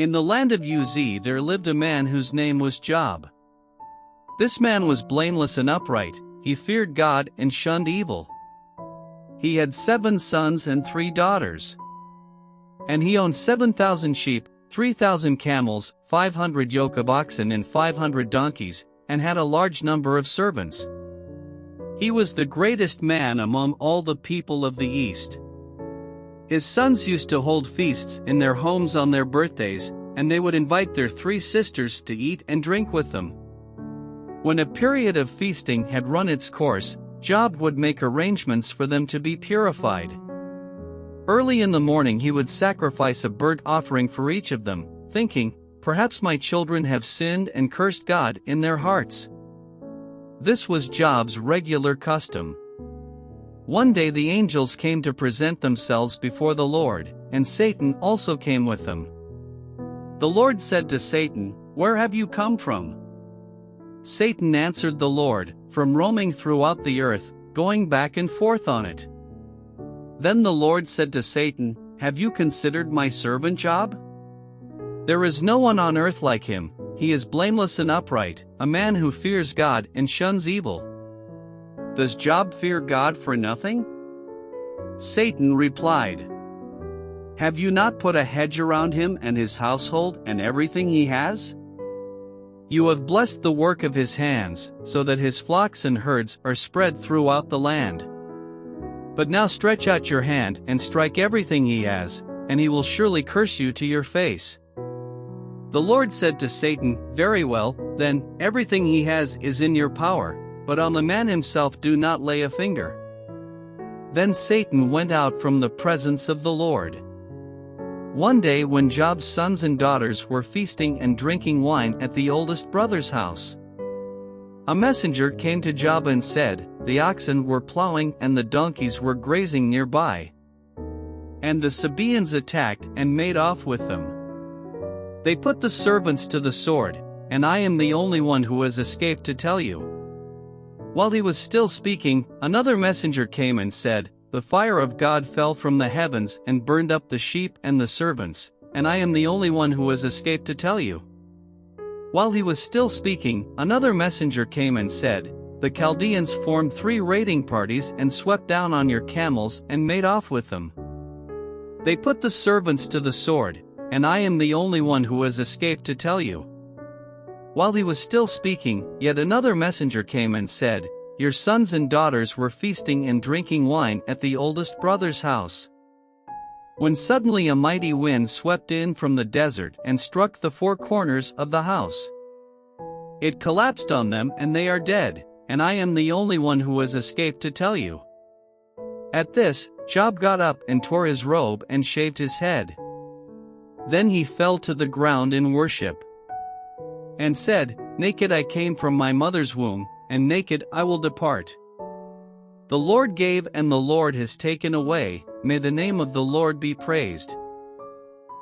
In the land of Uz there lived a man whose name was Job. This man was blameless and upright, he feared God and shunned evil. He had 7 sons and 3 daughters. And he owned 7,000 sheep, 3,000 camels, 500 yoke of oxen and 500 donkeys, and had a large number of servants. He was the greatest man among all the people of the East. His sons used to hold feasts in their homes on their birthdays, and they would invite their 3 sisters to eat and drink with them. When a period of feasting had run its course, Job would make arrangements for them to be purified. Early in the morning he would sacrifice a burnt offering for each of them, thinking, "Perhaps my children have sinned and cursed God in their hearts." This was Job's regular custom. One day the angels came to present themselves before the Lord, and Satan also came with them. The Lord said to Satan, "Where have you come from?" Satan answered the Lord, "From roaming throughout the earth, going back and forth on it." Then the Lord said to Satan, "Have you considered my servant Job? There is no one on earth like him, he is blameless and upright, a man who fears God and shuns evil. Does Job fear God for nothing?" Satan replied, "Have you not put a hedge around him and his household and everything he has? You have blessed the work of his hands, so that his flocks and herds are spread throughout the land. But now stretch out your hand and strike everything he has, and he will surely curse you to your face." The Lord said to Satan, "Very well, then, everything he has is in your power, but on the man himself do not lay a finger." Then Satan went out from the presence of the Lord. One day when Job's sons and daughters were feasting and drinking wine at the oldest brother's house, a messenger came to Job and said, "The oxen were plowing and the donkeys were grazing nearby, and the Sabaeans attacked and made off with them. They put the servants to the sword, and I am the only one who has escaped to tell you." While he was still speaking, another messenger came and said, "The fire of God fell from the heavens and burned up the sheep and the servants, and I am the only one who has escaped to tell you." While he was still speaking, another messenger came and said, "The Chaldeans formed 3 raiding parties and swept down on your camels and made off with them. They put the servants to the sword, and I am the only one who has escaped to tell you." While he was still speaking, yet another messenger came and said, "Your sons and daughters were feasting and drinking wine at the oldest brother's house, when suddenly a mighty wind swept in from the desert and struck the 4 corners of the house. It collapsed on them and they are dead, and I am the only one who has escaped to tell you." At this, Job got up and tore his robe and shaved his head. Then he fell to the ground in worship, and said, "Naked I came from my mother's womb, and naked I will depart. The Lord gave and the Lord has taken away, may the name of the Lord be praised."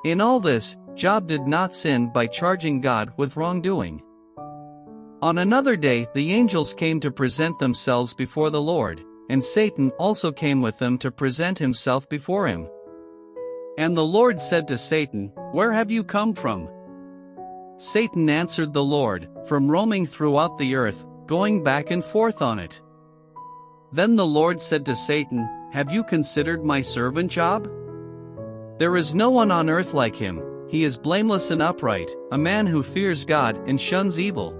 In all this, Job did not sin by charging God with wrongdoing. On another day the angels came to present themselves before the Lord, and Satan also came with them to present himself before him. And the Lord said to Satan, "Where have you come from?" Satan answered the Lord, "From roaming throughout the earth, going back and forth on it." Then the Lord said to Satan, "Have you considered my servant Job? There is no one on earth like him, he is blameless and upright, a man who fears God and shuns evil.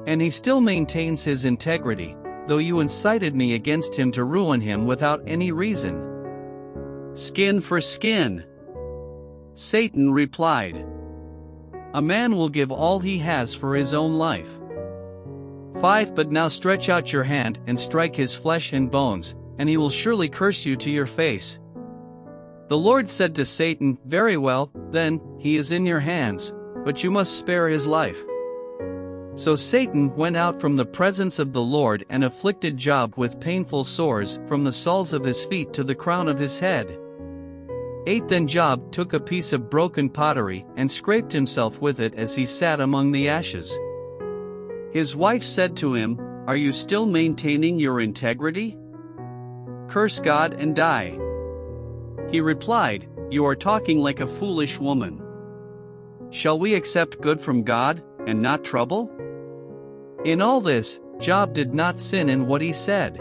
And he still maintains his integrity, though you incited me against him to ruin him without any reason." Skin for skin. Satan replied, "A man will give all he has for his own life. 5 But now stretch out your hand and strike his flesh and bones, and he will surely curse you to your face." The Lord said to Satan, "Very well, then, he is in your hands, but you must spare his life." So Satan went out from the presence of the Lord and afflicted Job with painful sores from the soles of his feet to the crown of his head. 8 Then Job took a piece of broken pottery and scraped himself with it as he sat among the ashes. His wife said to him, "Are you still maintaining your integrity? Curse God and die." He replied, "You are talking like a foolish woman. Shall we accept good from God, and not trouble? In all this, Job did not sin in what he said.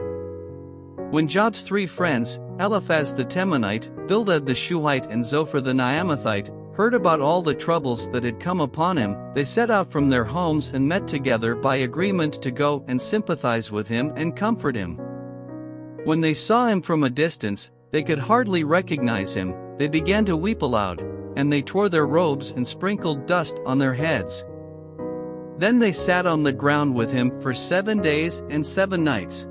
When Job's 3 friends, Eliphaz the Temanite, Bildad the Shuhite and Zophar the Naamathite, heard about all the troubles that had come upon him, they set out from their homes and met together by agreement to go and sympathize with him and comfort him. When they saw him from a distance, they could hardly recognize him. They began to weep aloud, and they tore their robes and sprinkled dust on their heads. Then they sat on the ground with him for 7 days and 7 nights.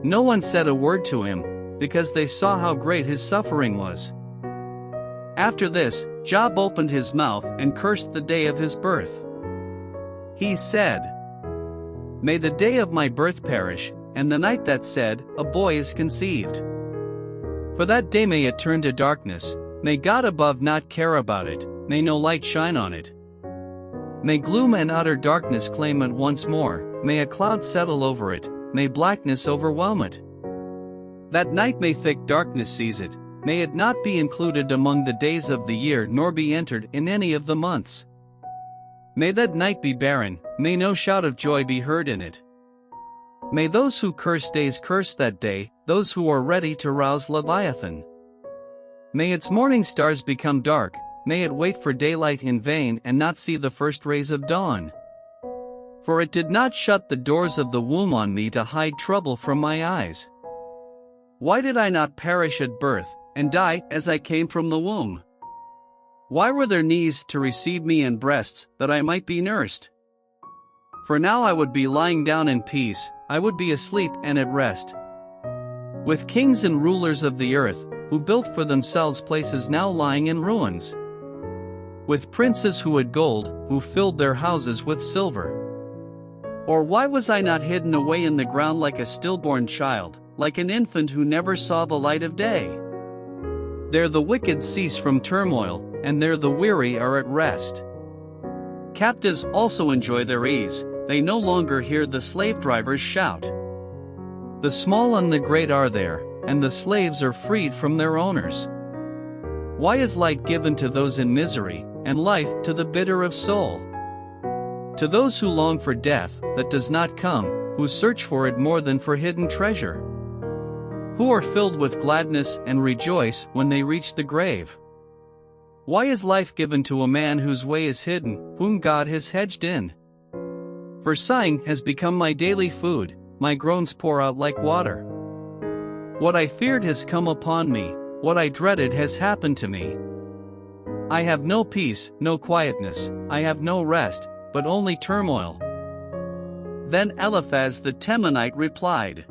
No one said a word to him, because they saw how great his suffering was. After this, Job opened his mouth and cursed the day of his birth. He said, "May the day of my birth perish, and the night that said, a boy is conceived. For that day may it turn to darkness, may God above not care about it, may no light shine on it. May gloom and utter darkness claim it once more, may a cloud settle over it, may blackness overwhelm it. That night may thick darkness seize it, may it not be included among the days of the year nor be entered in any of the months. May that night be barren, may no shout of joy be heard in it. May those who curse days curse that day, those who are ready to rouse Leviathan. May its morning stars become dark, may it wait for daylight in vain and not see the first rays of dawn. For it did not shut the doors of the womb on me to hide trouble from my eyes. Why did I not perish at birth, and die as I came from the womb? Why were there knees to receive me and breasts, that I might be nursed? For now I would be lying down in peace, I would be asleep and at rest. With kings and rulers of the earth, who built for themselves places now lying in ruins. With princes who had gold, who filled their houses with silver. Or why was I not hidden away in the ground like a stillborn child, like an infant who never saw the light of day? There the wicked cease from turmoil, and there the weary are at rest. Captives also enjoy their ease, they no longer hear the slave drivers shout. The small and the great are there, and the slaves are freed from their owners. Why is light given to those in misery, and life to the bitter of soul? To those who long for death, that does not come, who search for it more than for hidden treasure. Who are filled with gladness and rejoice when they reach the grave. Why is life given to a man whose way is hidden, whom God has hedged in? For sighing has become my daily food, my groans pour out like water. What I feared has come upon me, what I dreaded has happened to me. I have no peace, no quietness, I have no rest, but only turmoil." Then Eliphaz the Temanite replied,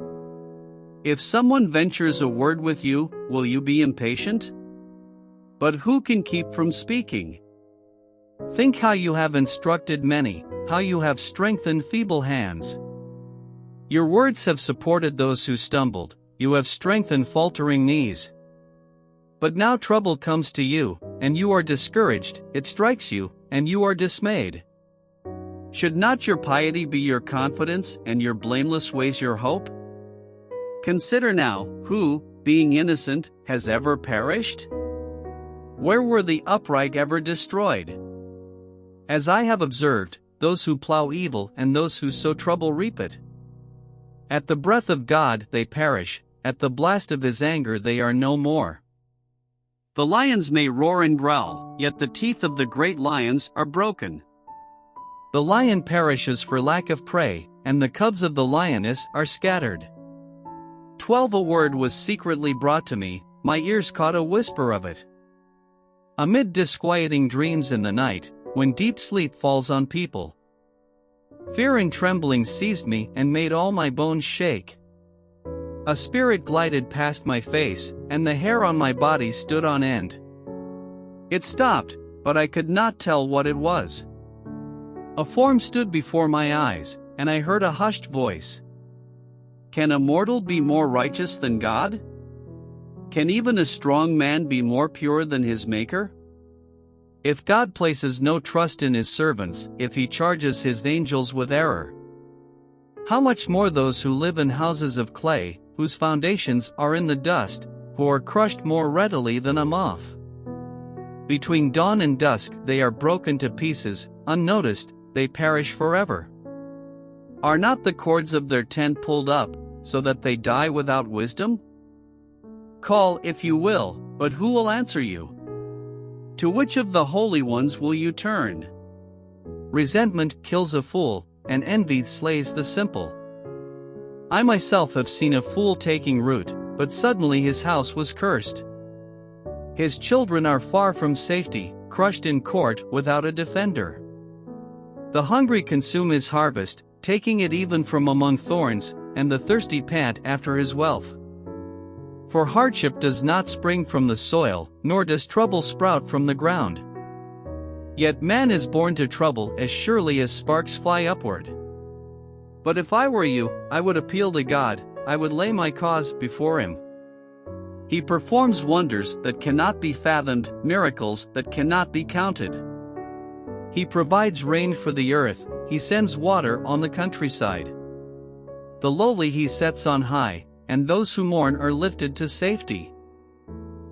"If someone ventures a word with you, will you be impatient? But who can keep from speaking? Think how you have instructed many, how you have strengthened feeble hands. Your words have supported those who stumbled, you have strengthened faltering knees. But now trouble comes to you, and you are discouraged, it strikes you, and you are dismayed. Should not your piety be your confidence, and your blameless ways your hope? Consider now, who, being innocent, has ever perished? Where were the upright ever destroyed? As I have observed, those who plow evil and those who sow trouble reap it. At the breath of God they perish, at the blast of his anger they are no more. The lions may roar and growl, yet the teeth of the great lions are broken. The lion perishes for lack of prey, and the cubs of the lioness are scattered. 12 A word was secretly brought to me, my ears caught a whisper of it. Amid disquieting dreams in the night, when deep sleep falls on people. Fear and trembling seized me and made all my bones shake. A spirit glided past my face, and the hair on my body stood on end. It stopped, but I could not tell what it was. A form stood before my eyes, and I heard a hushed voice. Can a mortal be more righteous than God? Can even a strong man be more pure than his Maker? If God places no trust in his servants, if he charges his angels with error, how much more those who live in houses of clay, whose foundations are in the dust, who are crushed more readily than a moth? Between dawn and dusk they are broken to pieces, unnoticed, they perish forever. Are not the cords of their tent pulled up, so that they die without wisdom? Call if you will, but who will answer you? To which of the holy ones will you turn? Resentment kills a fool, and envy slays the simple. I myself have seen a fool taking root, but suddenly his house was cursed. His children are far from safety, crushed in court without a defender. The hungry consume his harvest, taking it even from among thorns, and the thirsty pant after his wealth. For hardship does not spring from the soil, nor does trouble sprout from the ground. Yet man is born to trouble as surely as sparks fly upward. But if I were you, I would appeal to God, I would lay my cause before Him. He performs wonders that cannot be fathomed, miracles that cannot be counted. He provides rain for the earth, He sends water on the countryside. The lowly He sets on high, and those who mourn are lifted to safety.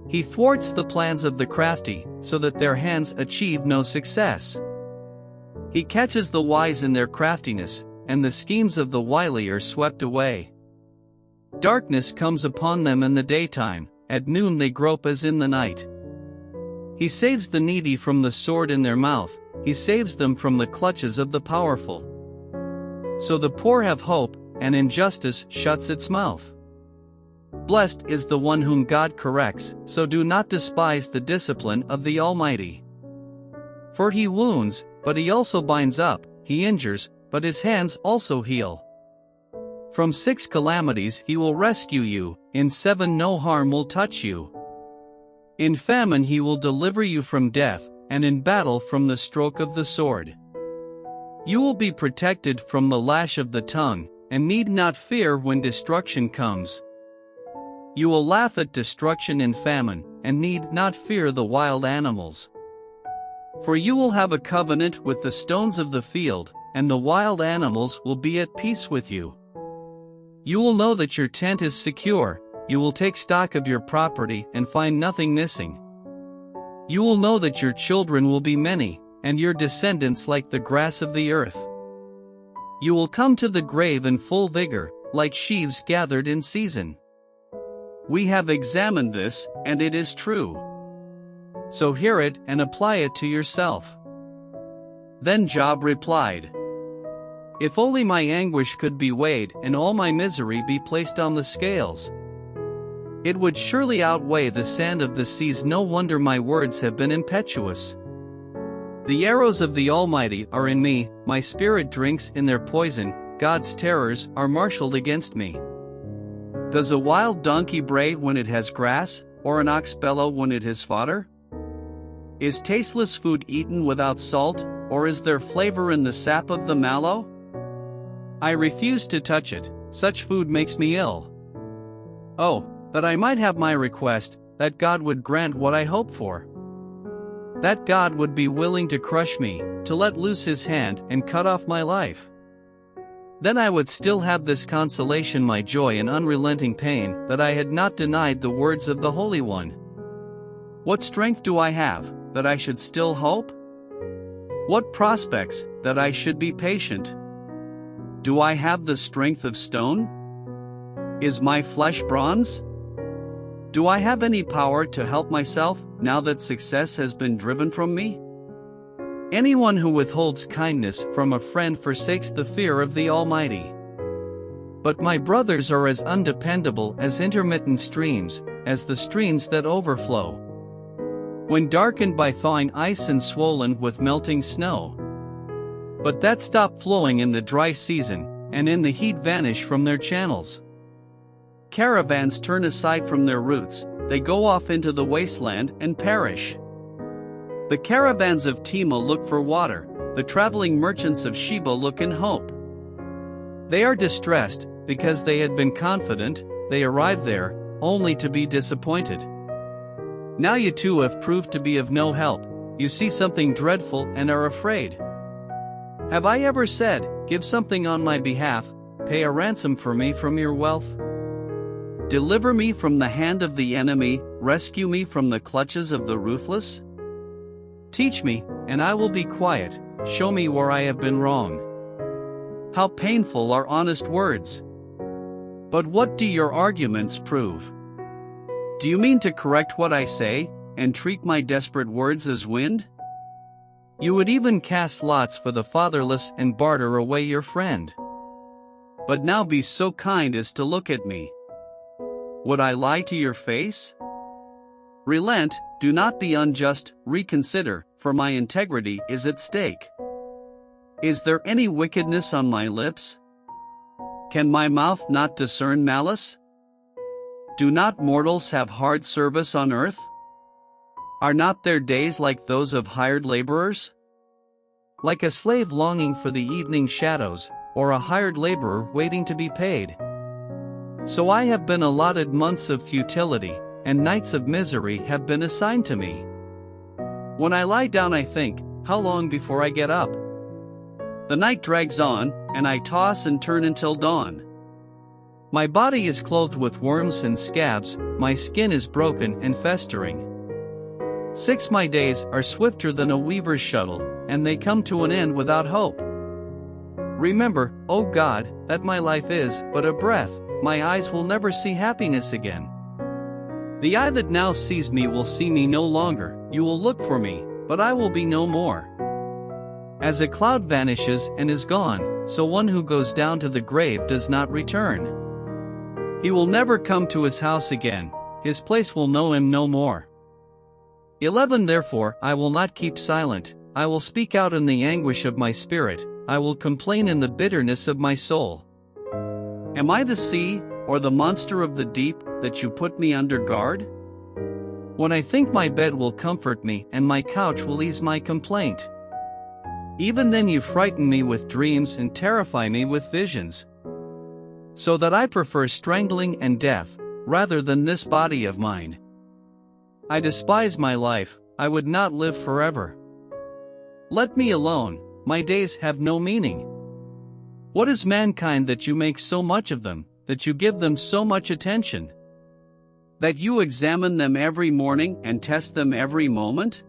He thwarts the plans of the crafty, so that their hands achieve no success. He catches the wise in their craftiness, and the schemes of the wily are swept away. Darkness comes upon them in the daytime, at noon they grope as in the night. He saves the needy from the sword in their mouth, He saves them from the clutches of the powerful. So the poor have hope, and injustice shuts its mouth. Blessed is the one whom God corrects, so do not despise the discipline of the Almighty. For He wounds, but He also binds up, He injures, but His hands also heal. From 6 calamities He will rescue you, in 7 no harm will touch you. In famine He will deliver you from death, and in battle from the stroke of the sword. You will be protected from the lash of the tongue, and need not fear when destruction comes. You will laugh at destruction in famine, and need not fear the wild animals. For you will have a covenant with the stones of the field, and the wild animals will be at peace with you. You will know that your tent is secure, you will take stock of your property and find nothing missing. You will know that your children will be many, and your descendants like the grass of the earth. You will come to the grave in full vigor, like sheaves gathered in season. We have examined this, and it is true. So hear it and apply it to yourself. Then Job replied, If only my anguish could be weighed and all my misery be placed on the scales. It would surely outweigh the sand of the seas. No wonder my words have been impetuous. The arrows of the Almighty are in me, my spirit drinks in their poison, God's terrors are marshaled against me. Does a wild donkey bray when it has grass, or an ox bellow when it has fodder? Is tasteless food eaten without salt, or is there flavor in the sap of the mallow? I refuse to touch it, such food makes me ill. Oh, that I might have my request, that God would grant what I hope for. That God would be willing to crush me, to let loose His hand and cut off my life. Then I would still have this consolation, my joy in unrelenting pain, that I had not denied the words of the Holy One. What strength do I have, that I should still hope? What prospects, that I should be patient? Do I have the strength of stone? Is my flesh bronze? Do I have any power to help myself, now that success has been driven from me? Anyone who withholds kindness from a friend forsakes the fear of the Almighty. But my brothers are as undependable as intermittent streams, as the streams that overflow, when darkened by thawing ice and swollen with melting snow. But that stop flowing in the dry season, and in the heat vanish from their channels. Caravans turn aside from their routes, they go off into the wasteland and perish. The caravans of Tema look for water, the traveling merchants of Sheba look in hope. They are distressed, because they had been confident, they arrive there, only to be disappointed. Now you too have proved to be of no help, you see something dreadful and are afraid. Have I ever said, give something on my behalf, pay a ransom for me from your wealth? Deliver me from the hand of the enemy, rescue me from the clutches of the ruthless? Teach me, and I will be quiet, show me where I have been wrong. How painful are honest words! But what do your arguments prove? Do you mean to correct what I say, and treat my desperate words as wind? You would even cast lots for the fatherless and barter away your friend. But now be so kind as to look at me. Would I lie to your face? Relent, do not be unjust, reconsider, for my integrity is at stake. Is there any wickedness on my lips? Can my mouth not discern malice? Do not mortals have hard service on earth? Are not their days like those of hired laborers? Like a slave longing for the evening shadows, or a hired laborer waiting to be paid. So I have been allotted months of futility, and nights of misery have been assigned to me. When I lie down I think, how long before I get up? The night drags on, and I toss and turn until dawn. My body is clothed with worms and scabs, my skin is broken and festering. 6 my days are swifter than a weaver's shuttle, and they come to an end without hope. Remember, O God, that my life is but a breath, my eyes will never see happiness again. The eye that now sees me will see me no longer, you will look for me, but I will be no more. As a cloud vanishes and is gone, so one who goes down to the grave does not return. He will never come to his house again, his place will know him no more. 11 Therefore I will not keep silent, I will speak out in the anguish of my spirit, I will complain in the bitterness of my soul. Am I the sea, or the monster of the deep, that you put me under guard? When I think my bed will comfort me and my couch will ease my complaint. Even then you frighten me with dreams and terrify me with visions. So that I prefer strangling and death, rather than this body of mine. I despise my life, I would not live forever. Let me alone, my days have no meaning. What is mankind that you make so much of them, that you give them so much attention? That you examine them every morning and test them every moment?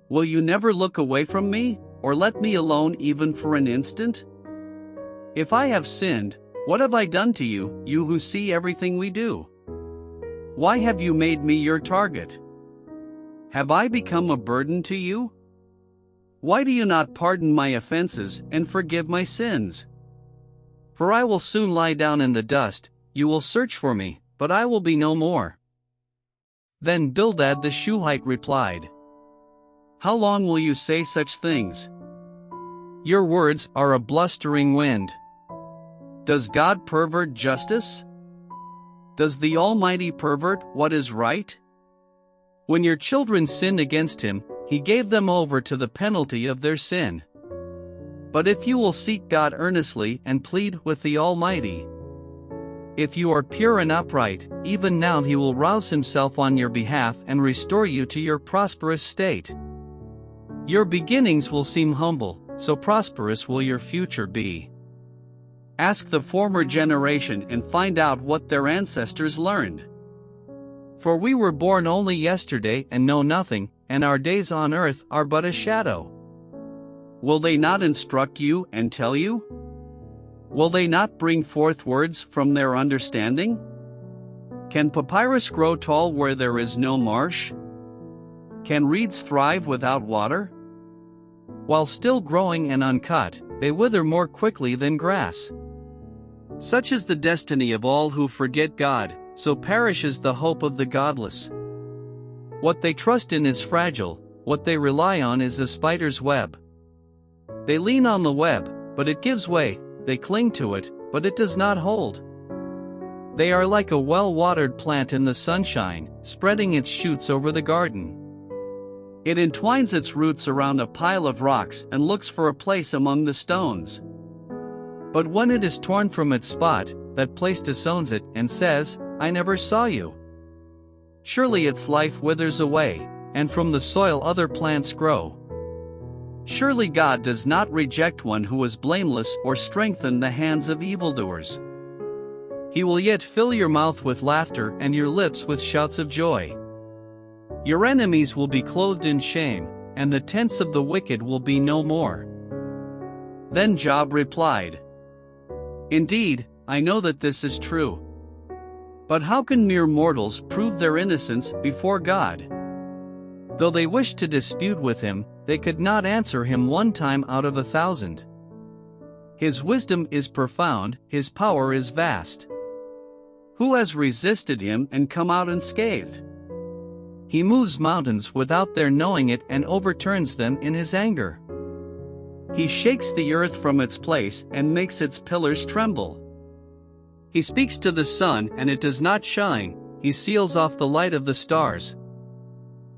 Will you never look away from me, or let me alone even for an instant? If I have sinned, what have I done to you, you who see everything we do? Why have you made me your target? Have I become a burden to you? Why do you not pardon my offenses and forgive my sins? For I will soon lie down in the dust, you will search for me, but I will be no more. Then Bildad the Shuhite replied, How long will you say such things? Your words are a blustering wind. Does God pervert justice? Does the Almighty pervert what is right? When your children sinned against him, he gave them over to the penalty of their sin. But if you will seek God earnestly and plead with the Almighty, if you are pure and upright, even now he will rouse himself on your behalf and restore you to your prosperous state. Your beginnings will seem humble, so prosperous will your future be. Ask the former generation and find out what their ancestors learned. For we were born only yesterday and know nothing, and our days on earth are but a shadow. Will they not instruct you and tell you? Will they not bring forth words from their understanding? Can papyrus grow tall where there is no marsh? Can reeds thrive without water? While still growing and uncut, they wither more quickly than grass. Such is the destiny of all who forget God, so perishes the hope of the godless. What they trust in is fragile, what they rely on is a spider's web. They lean on the web, but it gives way, they cling to it, but it does not hold. They are like a well-watered plant in the sunshine, spreading its shoots over the garden. It entwines its roots around a pile of rocks and looks for a place among the stones. But when it is torn from its spot, that place disowns it and says, I never saw you. Surely its life withers away, and from the soil other plants grow. Surely God does not reject one who is blameless or strengthen the hands of evildoers. He will yet fill your mouth with laughter and your lips with shouts of joy. Your enemies will be clothed in shame, and the tents of the wicked will be no more." Then Job replied, "Indeed, I know that this is true. But how can mere mortals prove their innocence before God? Though they wished to dispute with him, they could not answer him 1 time out of 1,000. His wisdom is profound, his power is vast. Who has resisted him and come out unscathed? He moves mountains without their knowing it and overturns them in his anger. He shakes the earth from its place and makes its pillars tremble. He speaks to the sun and it does not shine, he seals off the light of the stars.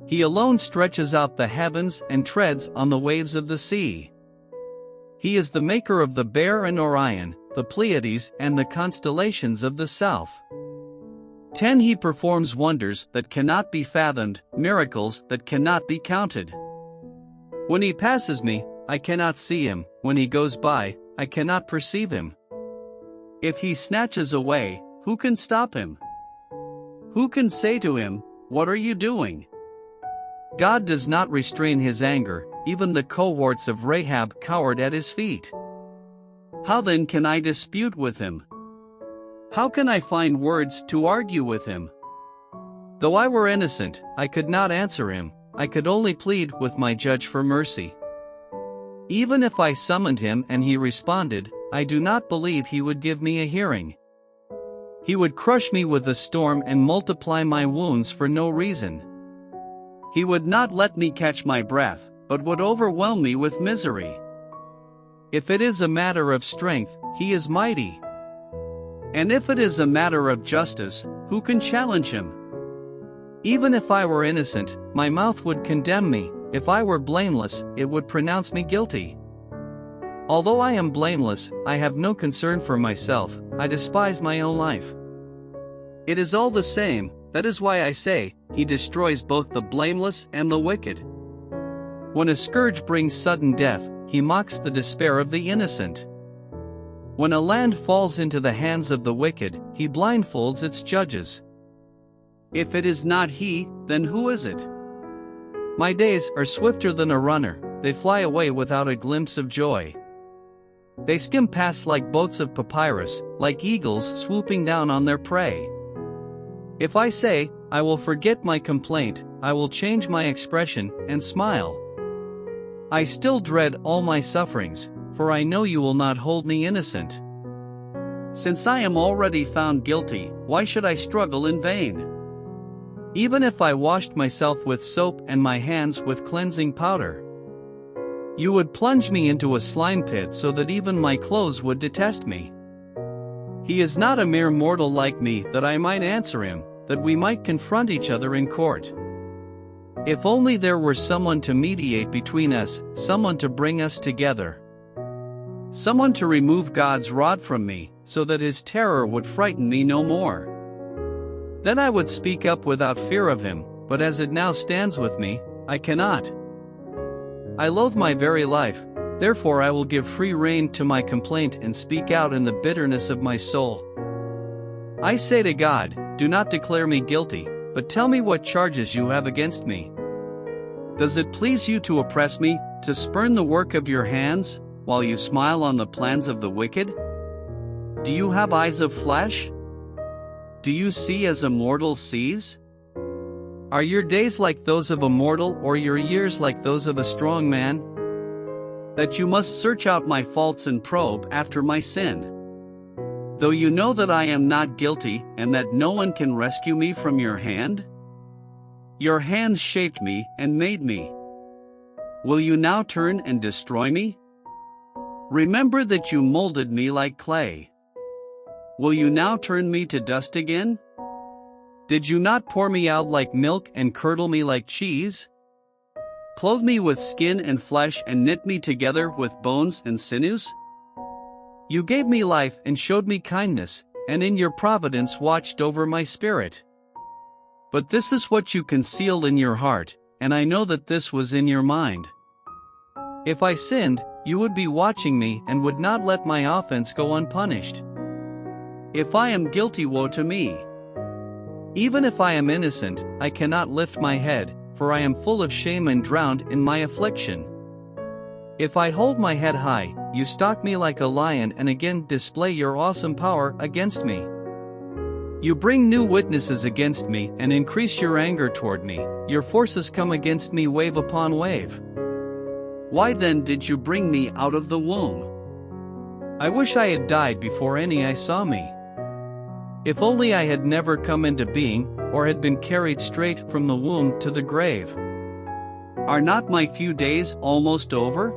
He alone stretches out the heavens and treads on the waves of the sea. He is the maker of the Bear and Orion, the Pleiades and the constellations of the south. 10 He performs wonders that cannot be fathomed, miracles that cannot be counted. When he passes me, I cannot see him, when he goes by, I cannot perceive him. If he snatches away, who can stop him? Who can say to him, "What are you doing?" God does not restrain his anger, even the cohorts of Rahab cowered at his feet. How then can I dispute with him? How can I find words to argue with him? Though I were innocent, I could not answer him, I could only plead with my judge for mercy. Even if I summoned him and he responded, I do not believe he would give me a hearing. He would crush me with a storm and multiply my wounds for no reason. He would not let me catch my breath, but would overwhelm me with misery. If it is a matter of strength, he is mighty. And if it is a matter of justice, who can challenge him? Even if I were innocent, my mouth would condemn me. If I were blameless, it would pronounce me guilty. Although I am blameless, I have no concern for myself, I despise my own life. It is all the same, that is why I say, he destroys both the blameless and the wicked. When a scourge brings sudden death, he mocks the despair of the innocent. When a land falls into the hands of the wicked, he blindfolds its judges. If it is not he, then who is it? My days are swifter than a runner, they fly away without a glimpse of joy. They skim past like boats of papyrus, like eagles swooping down on their prey. If I say, I will forget my complaint, I will change my expression and smile. I still dread all my sufferings, for I know you will not hold me innocent. Since I am already found guilty, why should I struggle in vain? Even if I washed myself with soap and my hands with cleansing powder, you would plunge me into a slime pit so that even my clothes would detest me. He is not a mere mortal like me that I might answer him, that we might confront each other in court. If only there were someone to mediate between us, someone to bring us together. Someone to remove God's rod from me, so that his terror would frighten me no more. Then I would speak up without fear of him, but as it now stands with me, I cannot. I loathe my very life, therefore I will give free rein to my complaint and speak out in the bitterness of my soul. I say to God, do not declare me guilty, but tell me what charges you have against me. Does it please you to oppress me, to spurn the work of your hands, while you smile on the plans of the wicked? Do you have eyes of flesh? Do you see as a mortal sees? Are your days like those of a mortal or your years like those of a strong man? That you must search out my faults and probe after my sin. Though you know that I am not guilty and that no one can rescue me from your hand? Your hands shaped me and made me. Will you now turn and destroy me? Remember that you molded me like clay. Will you now turn me to dust again? Did you not pour me out like milk and curdle me like cheese? Clothe me with skin and flesh and knit me together with bones and sinews? You gave me life and showed me kindness, and in your providence watched over my spirit. But this is what you concealed in your heart, and I know that this was in your mind. If I sinned, you would be watching me and would not let my offense go unpunished. If I am guilty, woe to me. Even if I am innocent, I cannot lift my head, for I am full of shame and drowned in my affliction. If I hold my head high, you stalk me like a lion and again display your awesome power against me. You bring new witnesses against me and increase your anger toward me, your forces come against me wave upon wave. Why then did you bring me out of the womb? I wish I had died before any eye saw me. If only I had never come into being, or had been carried straight from the womb to the grave. Are not my few days almost over?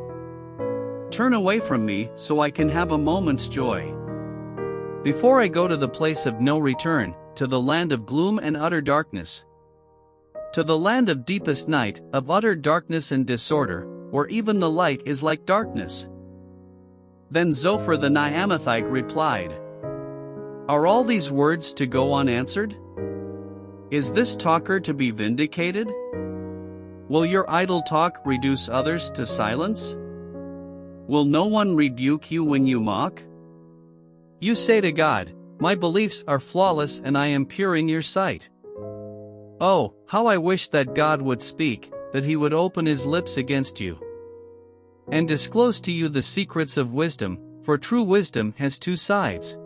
Turn away from me so I can have a moment's joy. Before I go to the place of no return, to the land of gloom and utter darkness. To the land of deepest night, of utter darkness and disorder, where even the light is like darkness. Then Zophar the Naamathite replied, Are all these words to go unanswered? Is this talker to be vindicated? Will your idle talk reduce others to silence? Will no one rebuke you when you mock? You say to God, My beliefs are flawless and I am pure in your sight. Oh, how I wish that God would speak, that he would open his lips against you, and disclose to you the secrets of wisdom, for true wisdom has two sides.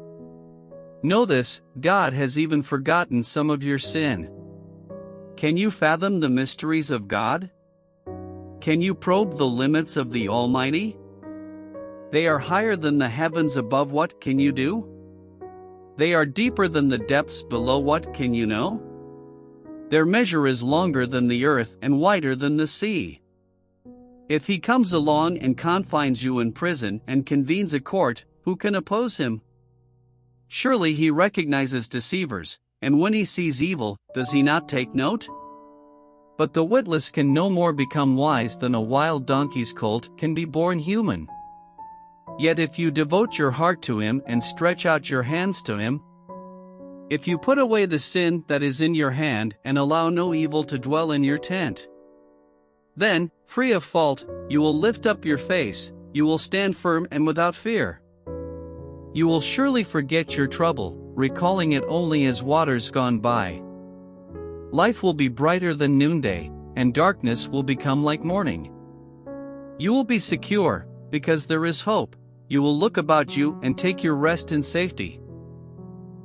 Know this, God has even forgotten some of your sin. Can you fathom the mysteries of God? Can you probe the limits of the Almighty? They are higher than the heavens above, what can you do? They are deeper than the depths below, what can you know? Their measure is longer than the earth and wider than the sea. If he comes along and confines you in prison and convenes a court, who can oppose him? Surely he recognizes deceivers, and when he sees evil, does he not take note? But the witless can no more become wise than a wild donkey's colt can be born human. Yet if you devote your heart to him and stretch out your hands to him, if you put away the sin that is in your hand and allow no evil to dwell in your tent, then, free of fault, you will lift up your face, you will stand firm and without fear. You will surely forget your trouble, recalling it only as waters gone by. Life will be brighter than noonday, and darkness will become like morning. You will be secure, because there is hope. You will look about you and take your rest in safety.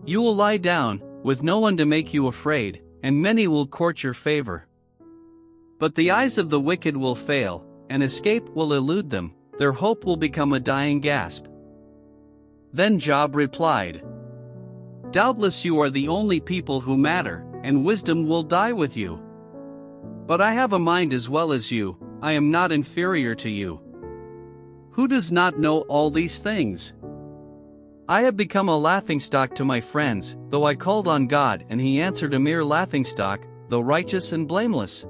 You will lie down, with no one to make you afraid, and many will court your favor. But the eyes of the wicked will fail, and escape will elude them, their hope will become a dying gasp. Then Job replied, Doubtless you are the only people who matter, and wisdom will die with you. But I have a mind as well as you, I am not inferior to you. Who does not know all these things? I have become a laughingstock to my friends, though I called on God and he answered a mere laughingstock, though righteous and blameless.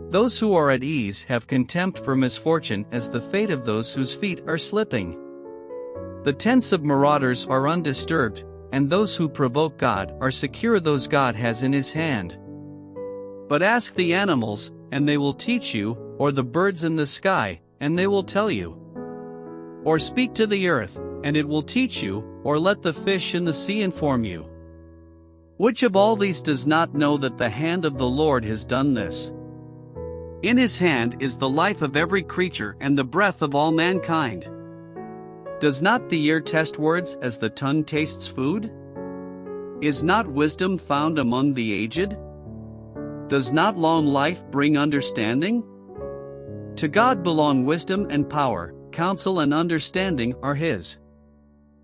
Those who are at ease have contempt for misfortune as the fate of those whose feet are slipping. The tents of marauders are undisturbed, and those who provoke God are secure, those God has in his hand. But ask the animals, and they will teach you, or the birds in the sky, and they will tell you. Or speak to the earth, and it will teach you, or let the fish in the sea inform you. Which of all these does not know that the hand of the Lord has done this? In his hand is the life of every creature and the breath of all mankind. Does not the ear test words as the tongue tastes food? Is not wisdom found among the aged? Does not long life bring understanding? To God belong wisdom and power, counsel and understanding are his.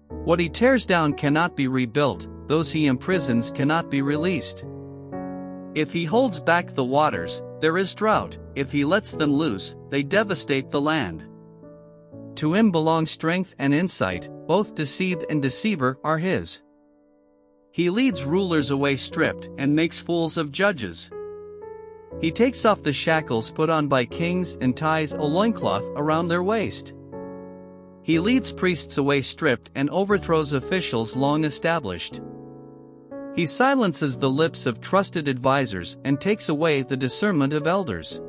What he tears down cannot be rebuilt, those he imprisons cannot be released. If he holds back the waters, there is drought, if he lets them loose, they devastate the land. To him belong strength and insight, both deceived and deceiver are his. He leads rulers away stripped and makes fools of judges. He takes off the shackles put on by kings and ties a loincloth around their waist. He leads priests away stripped and overthrows officials long established. He silences the lips of trusted advisers and takes away the discernment of elders.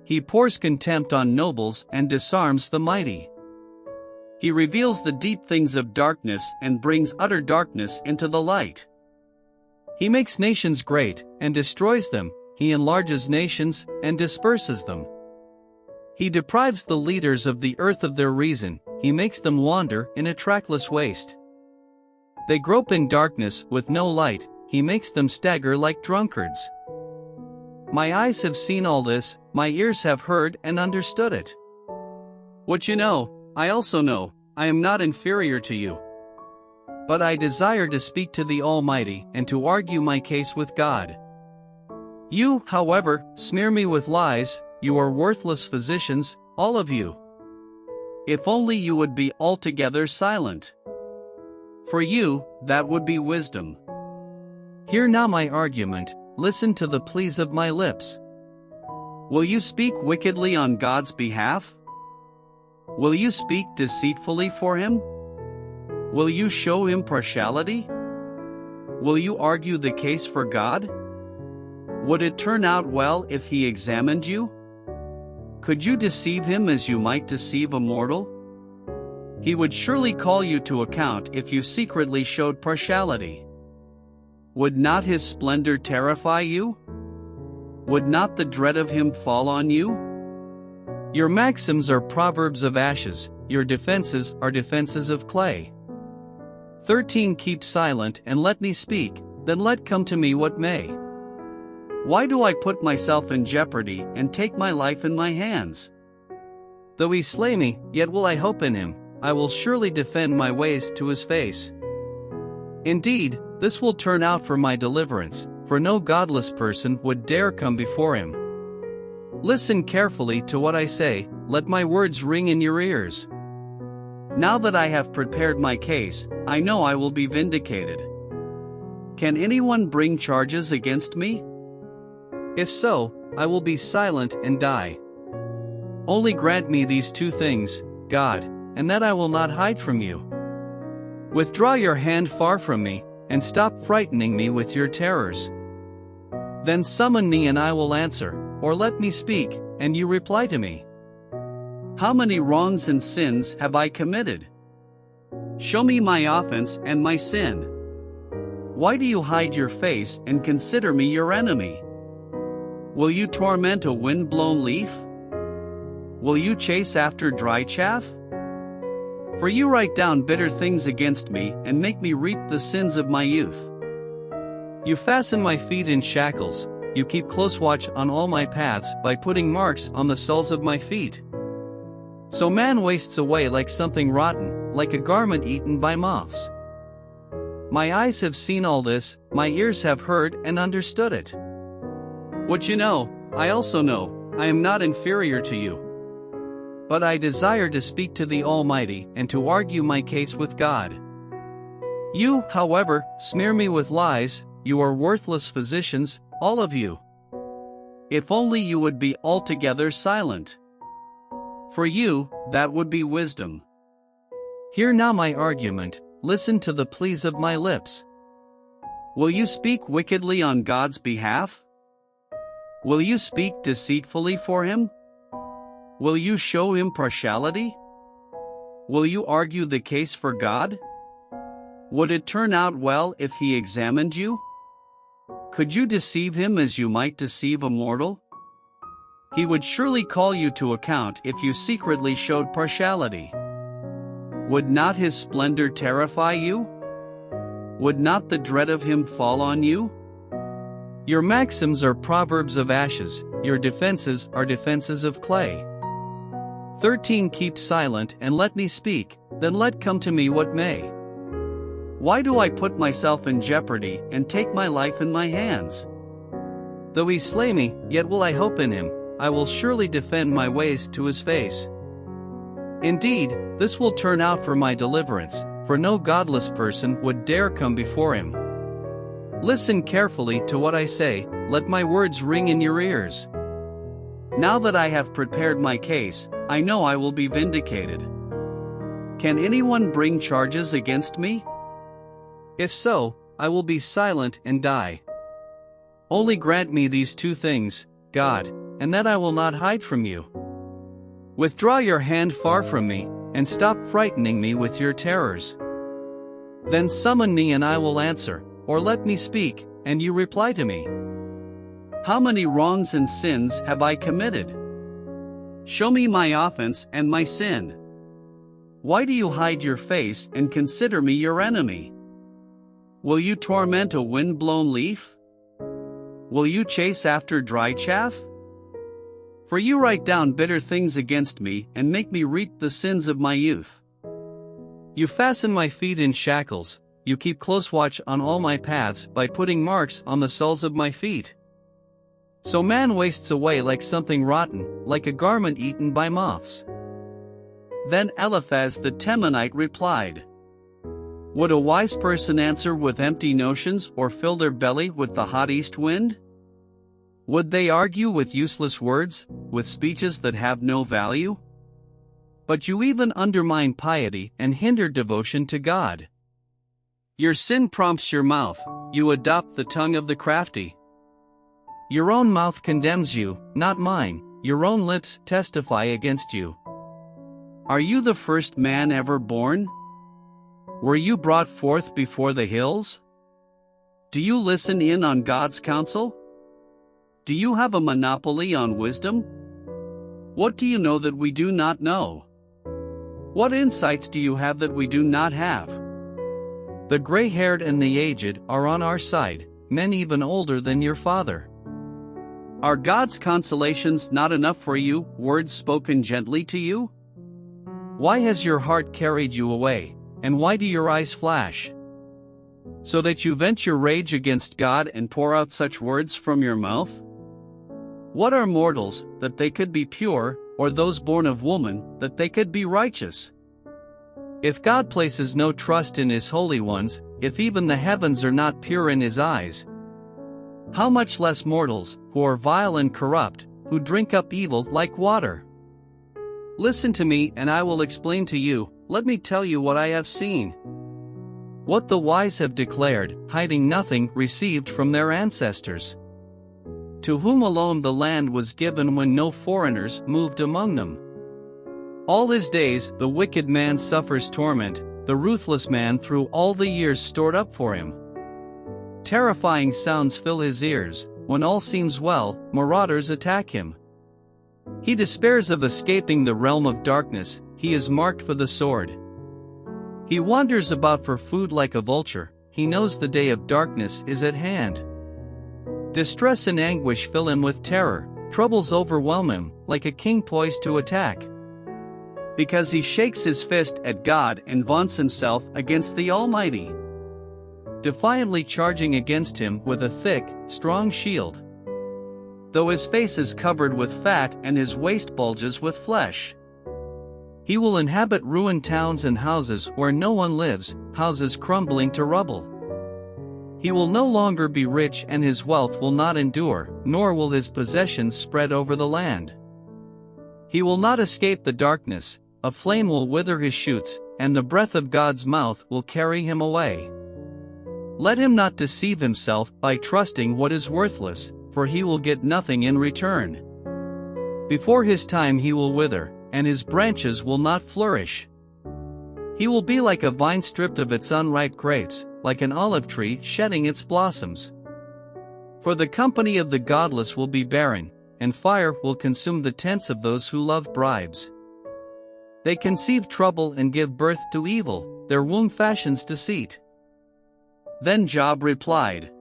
He pours contempt on nobles and disarms the mighty. He reveals the deep things of darkness and brings utter darkness into the light. He makes nations great and destroys them, he enlarges nations and disperses them. He deprives the leaders of the earth of their reason, he makes them wander in a trackless waste. They grope in darkness with no light, he makes them stagger like drunkards. My eyes have seen all this, my ears have heard and understood it. What you know, I also know, I am not inferior to you. But I desire to speak to the Almighty and to argue my case with God. You, however, smear me with lies, you are worthless physicians, all of you. If only you would be altogether silent. For you, that would be wisdom. Hear now my argument, listen to the pleas of my lips. Will you speak wickedly on God's behalf? Will you speak deceitfully for him? Will you show impartiality? Will you argue the case for God? Would it turn out well if he examined you? Could you deceive him as you might deceive a mortal? He would surely call you to account if you secretly showed partiality. Would not his splendor terrify you? Would not the dread of him fall on you? Your maxims are proverbs of ashes, your defenses are defenses of clay. 13 Keep silent and let me speak, then let come to me what may. Why do I put myself in jeopardy and take my life in my hands? Though he slay me, yet will I hope in him, I will surely defend my ways to his face. Indeed, this will turn out for my deliverance, for no godless person would dare come before him. Listen carefully to what I say, let my words ring in your ears. Now that I have prepared my case, I know I will be vindicated. Can anyone bring charges against me? If so, I will be silent and die. Only grant me these two things, God, and that I will not hide from you. Withdraw your hand far from me, and stop frightening me with your terrors. Then summon me and I will answer, or let me speak, and you reply to me. How many wrongs and sins have I committed? Show me my offense and my sin. Why do you hide your face and consider me your enemy? Will you torment a wind-blown leaf? Will you chase after dry chaff? For you write down bitter things against me and make me reap the sins of my youth. You fasten my feet in shackles, you keep close watch on all my paths by putting marks on the soles of my feet. So man wastes away like something rotten, like a garment eaten by moths. My eyes have seen all this, my ears have heard and understood it. What you know, I also know, I am not inferior to you. But I desire to speak to the Almighty and to argue my case with God. You, however, smear me with lies, you are worthless physicians, all of you. If only you would be altogether silent. For you, that would be wisdom. Hear now my argument, listen to the pleas of my lips. Will you speak wickedly on God's behalf? Will you speak deceitfully for him? Will you show impartiality? Will you argue the case for God? Would it turn out well if he examined you? Could you deceive him as you might deceive a mortal? He would surely call you to account if you secretly showed partiality. Would not his splendor terrify you? Would not the dread of him fall on you? Your maxims are proverbs of ashes, your defenses are defenses of clay. 13 Keep silent and let me speak, then let come to me what may. Why do I put myself in jeopardy and take my life in my hands? Though he slay me, yet will I hope in him, I will surely defend my ways to his face. Indeed, this will turn out for my deliverance, for no godless person would dare come before him. Listen carefully to what I say, let my words ring in your ears. Now that I have prepared my case, I know I will be vindicated. Can anyone bring charges against me? If so, I will be silent and die. Only grant me these two things, God, and that I will not hide from you. Withdraw your hand far from me, and stop frightening me with your terrors. Then summon me and I will answer, or let me speak, and you reply to me. How many wrongs and sins have I committed? Show me my offense and my sin. Why do you hide your face and consider me your enemy? Will you torment a wind-blown leaf? Will you chase after dry chaff? For you write down bitter things against me and make me reap the sins of my youth. You fasten my feet in shackles, you keep close watch on all my paths by putting marks on the soles of my feet. So man wastes away like something rotten, like a garment eaten by moths. Then Eliphaz the Temanite replied, Would a wise person answer with empty notions or fill their belly with the hot east wind? Would they argue with useless words, with speeches that have no value? But you even undermine piety and hinder devotion to God. Your sin prompts your mouth, you adopt the tongue of the crafty. Your own mouth condemns you, not mine, your own lips testify against you. Are you the first man ever born? Were you brought forth before the hills? Do you listen in on God's counsel? Do you have a monopoly on wisdom? What do you know that we do not know? What insights do you have that we do not have? The gray-haired and the aged are on our side, men even older than your father. Are God's consolations not enough for you, words spoken gently to you? Why has your heart carried you away, and why do your eyes flash? So that you vent your rage against God and pour out such words from your mouth? What are mortals, that they could be pure, or those born of woman, that they could be righteous? If God places no trust in His holy ones, if even the heavens are not pure in His eyes, how much less mortals, who are vile and corrupt, who drink up evil like water? Listen to me and I will explain to you, let me tell you what I have seen. What the wise have declared, hiding nothing received from their ancestors. To whom alone the land was given when no foreigners moved among them. All his days the wicked man suffers torment, the ruthless man through all the years stored up for him. Terrifying sounds fill his ears, when all seems well, marauders attack him. He despairs of escaping the realm of darkness, he is marked for the sword. He wanders about for food like a vulture, he knows the day of darkness is at hand. Distress and anguish fill him with terror, troubles overwhelm him, like a king poised to attack. Because he shakes his fist at God and vaunts himself against the Almighty, defiantly charging against him with a thick, strong shield. Though his face is covered with fat and his waist bulges with flesh. He will inhabit ruined towns and houses where no one lives, houses crumbling to rubble. He will no longer be rich and his wealth will not endure, nor will his possessions spread over the land. He will not escape the darkness, a flame will wither his shoots, and the breath of God's mouth will carry him away. Let him not deceive himself by trusting what is worthless, for he will get nothing in return. Before his time he will wither, and his branches will not flourish. He will be like a vine stripped of its unripe grapes, like an olive tree shedding its blossoms. For the company of the godless will be barren, and fire will consume the tents of those who love bribes. They conceive trouble and give birth to evil, their womb fashions deceit. Then Job replied,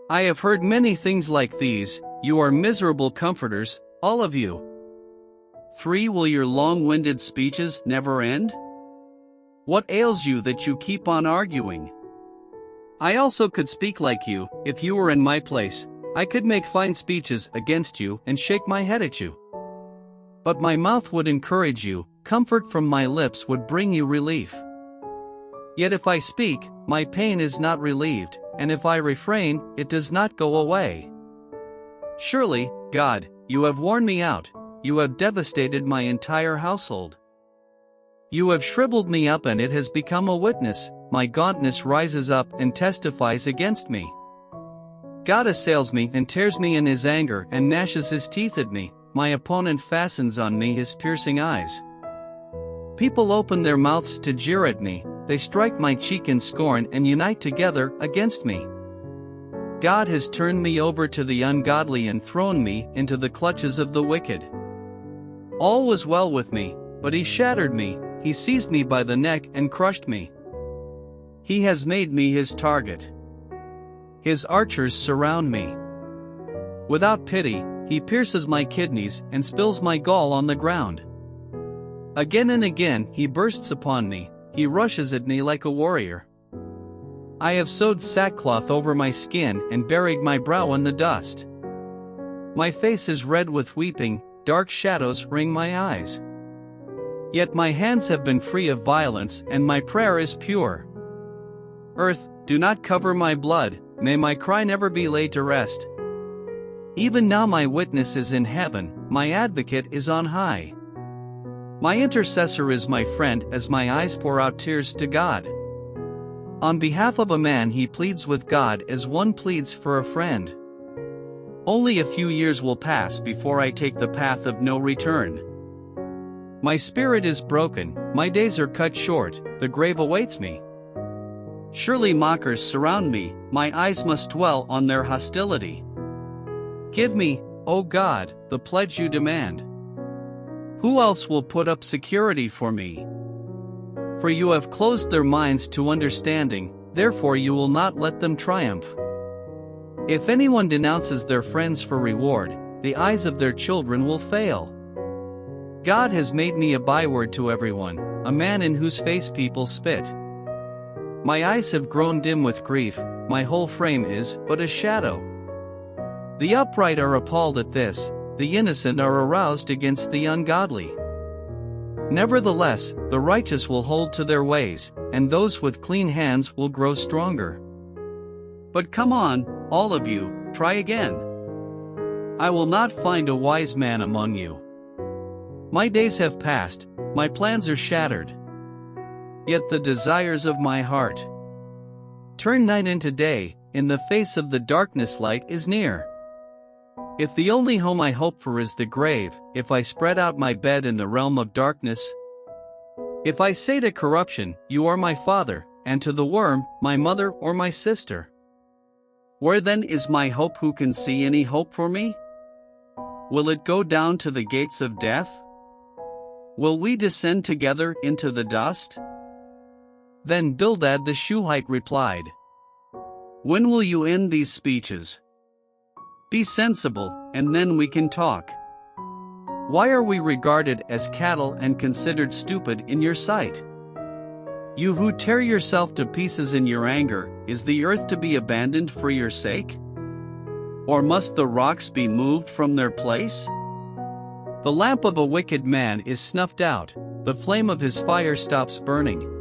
I have heard many things like these, you are miserable comforters, all of you. 3 Will your long-winded speeches never end? What ails you that you keep on arguing? I also could speak like you, if you were in my place, I could make fine speeches against you and shake my head at you. But my mouth would encourage you, comfort from my lips would bring you relief. Yet if I speak, my pain is not relieved, and if I refrain, it does not go away. Surely, God, you have worn me out, you have devastated my entire household. You have shriveled me up and it has become a witness, my gauntness rises up and testifies against me. God assails me and tears me in his anger and gnashes his teeth at me, my opponent fastens on me his piercing eyes. People open their mouths to jeer at me, they strike my cheek in scorn and unite together against me. God has turned me over to the ungodly and thrown me into the clutches of the wicked. All was well with me, but he shattered me, he seized me by the neck and crushed me. He has made me his target. His archers surround me. Without pity, he pierces my kidneys and spills my gall on the ground. Again and again he bursts upon me, he rushes at me like a warrior. I have sewed sackcloth over my skin and buried my brow in the dust. My face is red with weeping, dark shadows ring my eyes. Yet my hands have been free of violence and my prayer is pure. Earth, do not cover my blood, may my cry never be laid to rest. Even now my witness is in heaven, my advocate is on high. My intercessor is my friend as my eyes pour out tears to God. On behalf of a man he pleads with God as one pleads for a friend. Only a few years will pass before I take the path of no return. My spirit is broken, my days are cut short, the grave awaits me. Surely mockers surround me, my eyes must dwell on their hostility. Give me, O God, the pledge you demand. Who else will put up security for me? For you have closed their minds to understanding, therefore you will not let them triumph. If anyone denounces their friends for reward, the eyes of their children will fail. God has made me a byword to everyone, a man in whose face people spit. My eyes have grown dim with grief, my whole frame is but a shadow. The upright are appalled at this, the innocent are aroused against the ungodly. Nevertheless, the righteous will hold to their ways, and those with clean hands will grow stronger. But come on, all of you, try again. I will not find a wise man among you. My days have passed, my plans are shattered. Yet the desires of my heart turn night into day, in the face of the darkness light is near. If the only home I hope for is the grave, if I spread out my bed in the realm of darkness, if I say to corruption, you are my father, and to the worm, my mother or my sister, where then is my hope? Who can see any hope for me? Will it go down to the gates of death? Will we descend together into the dust? Then Bildad the Shuhite replied, when will you end these speeches? Be sensible, and then we can talk. Why are we regarded as cattle and considered stupid in your sight? You who tear yourself to pieces in your anger, is the earth to be abandoned for your sake? Or must the rocks be moved from their place? The lamp of a wicked man is snuffed out, the flame of his fire stops burning.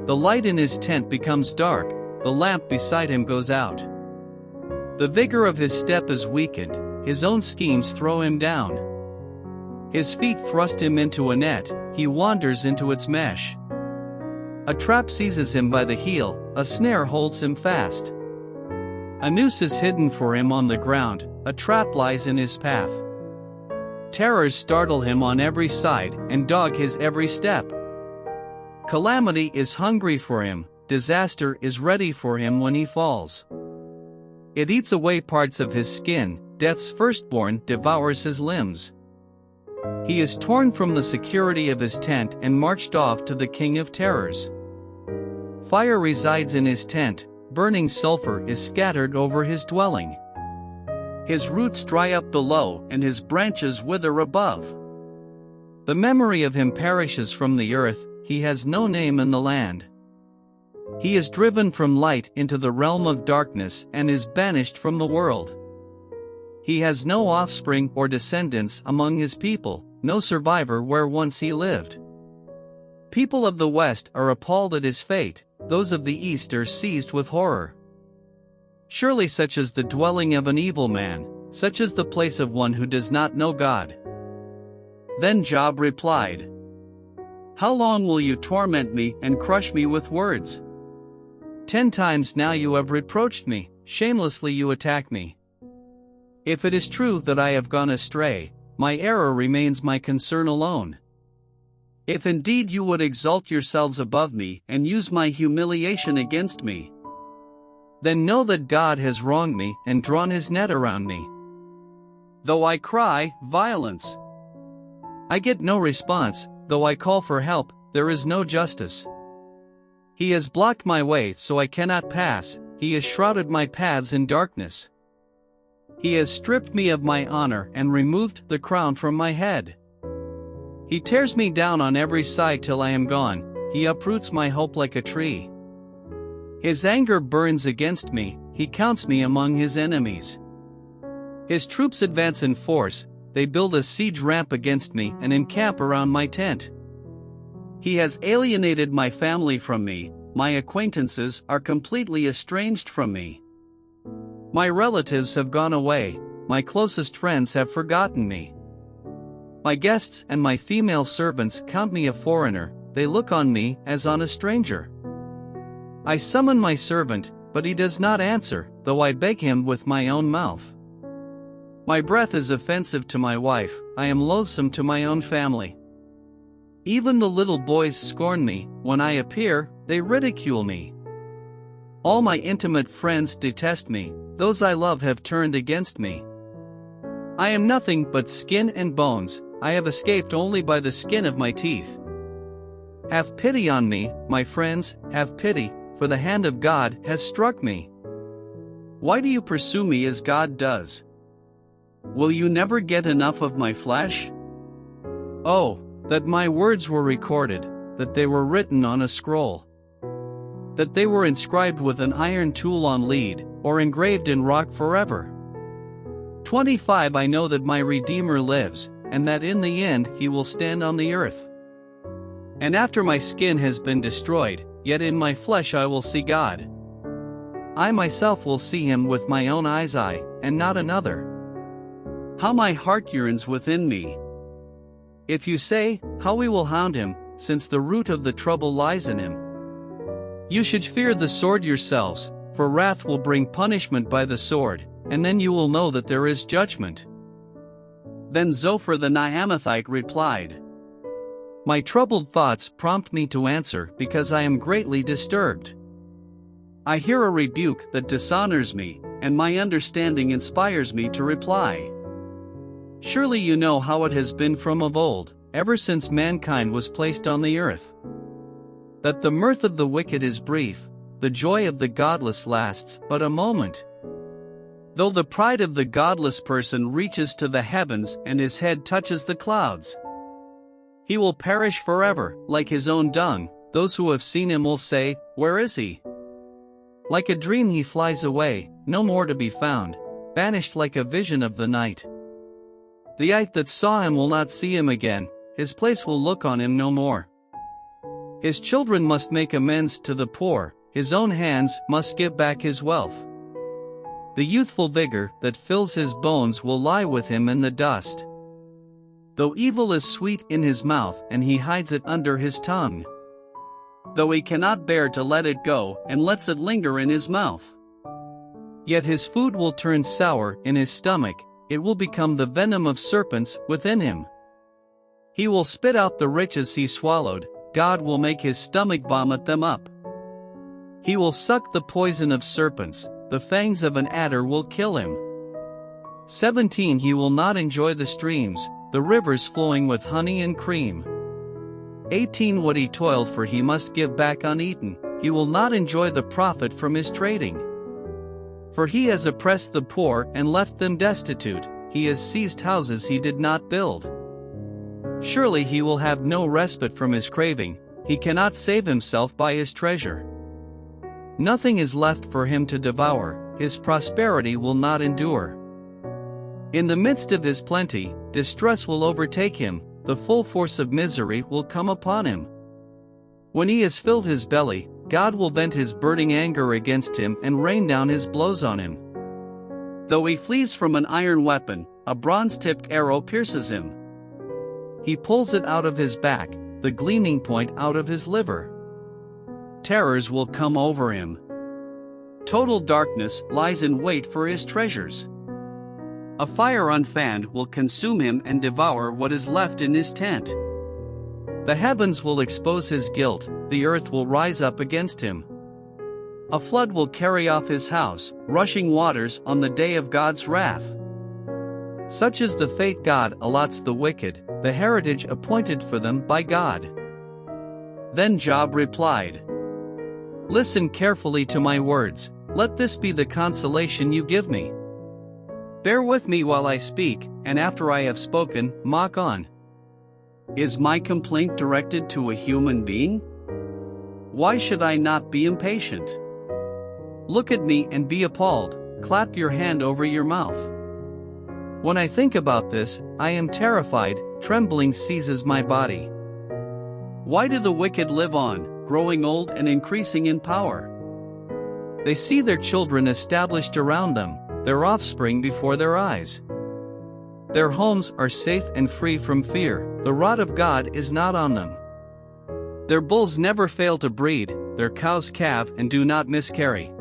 The light in his tent becomes dark, the lamp beside him goes out. The vigor of his step is weakened, his own schemes throw him down. His feet thrust him into a net, he wanders into its mesh. A trap seizes him by the heel, a snare holds him fast. A noose is hidden for him on the ground, a trap lies in his path. Terrors startle him on every side and dog his every step. Calamity is hungry for him, disaster is ready for him when he falls. It eats away parts of his skin, death's firstborn devours his limbs. He is torn from the security of his tent and marched off to the king of terrors. Fire resides in his tent, burning sulfur is scattered over his dwelling. His roots dry up below and his branches wither above. The memory of him perishes from the earth, he has no name in the land. He is driven from light into the realm of darkness and is banished from the world. He has no offspring or descendants among his people, no survivor where once he lived. People of the west are appalled at his fate, those of the east are seized with horror. Surely such is the dwelling of an evil man, such is the place of one who does not know God. Then Job replied, how long will you torment me and crush me with words? 10 times now you have reproached me, shamelessly you attack me. If it is true that I have gone astray, my error remains my concern alone. If indeed you would exalt yourselves above me and use my humiliation against me, Then know that God has wronged me and drawn his net around me. Though I cry, violence, I get no response. Though I call for help, there is no justice. He has blocked my way so I cannot pass, he has shrouded my paths in darkness. He has stripped me of my honor and removed the crown from my head. He tears me down on every side till I am gone, he uproots my hope like a tree. His anger burns against me, he counts me among his enemies. His troops advance in force, they build a siege ramp against me and encamp around my tent. He has alienated my family from me, my acquaintances are completely estranged from me. My relatives have gone away, my closest friends have forgotten me. My guests and my female servants count me a foreigner, they look on me as on a stranger. I summon my servant, but he does not answer, though I beg him with my own mouth. My breath is offensive to my wife, I am loathsome to my own family. Even the little boys scorn me, when I appear, they ridicule me. All my intimate friends detest me, those I love have turned against me. I am nothing but skin and bones, I have escaped only by the skin of my teeth. Have pity on me, my friends, have pity, for the hand of God has struck me. Why do you pursue me as God does? Will you never get enough of my flesh? Oh, that my words were recorded, that they were written on a scroll. That they were inscribed with an iron tool on lead, or engraved in rock forever. 25 I know that my Redeemer lives, and that in the end he will stand on the earth. And after my skin has been destroyed, yet in my flesh I will see God. I myself will see him with my own eyes, and not another. How my heart yearns within me. If you say, how we will hound him, since the root of the trouble lies in him. You should fear the sword yourselves, for wrath will bring punishment by the sword, and then you will know that there is judgment. Then Zophar the Naamathite replied, my troubled thoughts prompt me to answer because I am greatly disturbed. I hear a rebuke that dishonors me, and my understanding inspires me to reply. Surely you know how it has been from of old, ever since mankind was placed on the earth. That the mirth of the wicked is brief, the joy of the godless lasts but a moment. Though the pride of the godless person reaches to the heavens and his head touches the clouds, he will perish forever, like his own dung. Those who have seen him will say, where is he? Like a dream he flies away, no more to be found, banished like a vision of the night. The eye that saw him will not see him again, his place will look on him no more. His children must make amends to the poor, his own hands must give back his wealth. The youthful vigor that fills his bones will lie with him in the dust. Though evil is sweet in his mouth and he hides it under his tongue. Though he cannot bear to let it go and lets it linger in his mouth. Yet his food will turn sour in his stomach, it will become the venom of serpents within him. He will spit out the riches he swallowed, God will make his stomach vomit them up. He will suck the poison of serpents, the fangs of an adder will kill him. 17 He will not enjoy the streams, the rivers flowing with honey and cream. 18 What he toiled for he must give back uneaten, he will not enjoy the profit from his trading. For he has oppressed the poor and left them destitute, he has seized houses he did not build. Surely he will have no respite from his craving, he cannot save himself by his treasure. Nothing is left for him to devour, his prosperity will not endure. In the midst of his plenty, distress will overtake him, the full force of misery will come upon him. When he has filled his belly, God will vent his burning anger against him and rain down his blows on him. Though he flees from an iron weapon, a bronze-tipped arrow pierces him. He pulls it out of his back, the gleaming point out of his liver. Terrors will come over him. Total darkness lies in wait for his treasures. A fire unfanned will consume him and devour what is left in his tent. The heavens will expose his guilt, the earth will rise up against him. A flood will carry off his house, rushing waters on the day of God's wrath. Such is the fate God allots the wicked, the heritage appointed for them by God. Then Job replied, "Listen carefully to my words, let this be the consolation you give me. Bear with me while I speak, and after I have spoken, mock on. Is my complaint directed to a human being? Why should I not be impatient? Look at me and be appalled, clap your hand over your mouth. When I think about this, I am terrified, trembling seizes my body. Why do the wicked live on, growing old and increasing in power? They see their children established around them, their offspring before their eyes. Their homes are safe and free from fear, the rod of God is not on them. Their bulls never fail to breed, their cows calve and do not miscarry.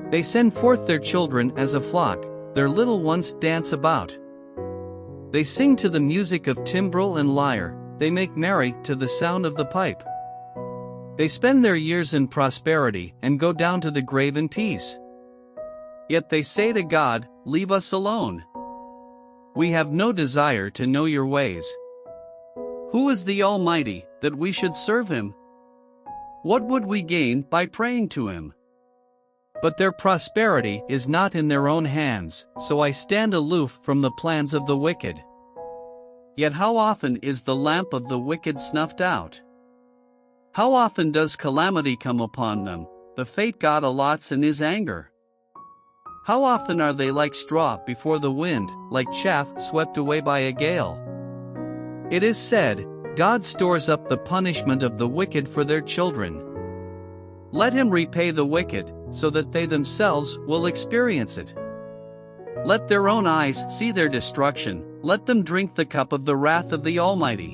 They send forth their children as a flock, their little ones dance about. They sing to the music of timbrel and lyre, they make merry to the sound of the pipe. They spend their years in prosperity and go down to the grave in peace. Yet they say to God, leave us alone. We have no desire to know your ways. Who is the Almighty, that we should serve him? What would we gain by praying to him? But their prosperity is not in their own hands, so I stand aloof from the plans of the wicked. Yet how often is the lamp of the wicked snuffed out? How often does calamity come upon them, the fate God allots in his anger? How often are they like straw before the wind, like chaff swept away by a gale? It is said, God stores up the punishment of the wicked for their children. Let him repay the wicked, so that they themselves will experience it. Let their own eyes see their destruction, let them drink the cup of the wrath of the Almighty.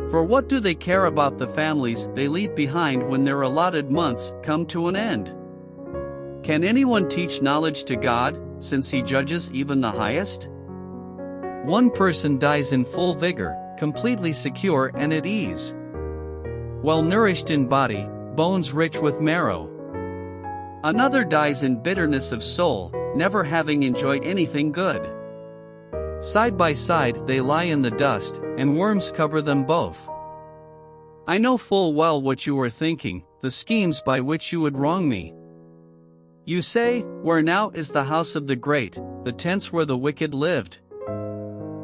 For what do they care about the families they leave behind when their allotted months come to an end? Can anyone teach knowledge to God, since he judges even the highest? One person dies in full vigor, completely secure and at ease. Well nourished in body, bones rich with marrow. Another dies in bitterness of soul, never having enjoyed anything good. Side by side they lie in the dust, and worms cover them both. I know full well what you are thinking, the schemes by which you would wrong me. You say, where now is the house of the great, the tents where the wicked lived?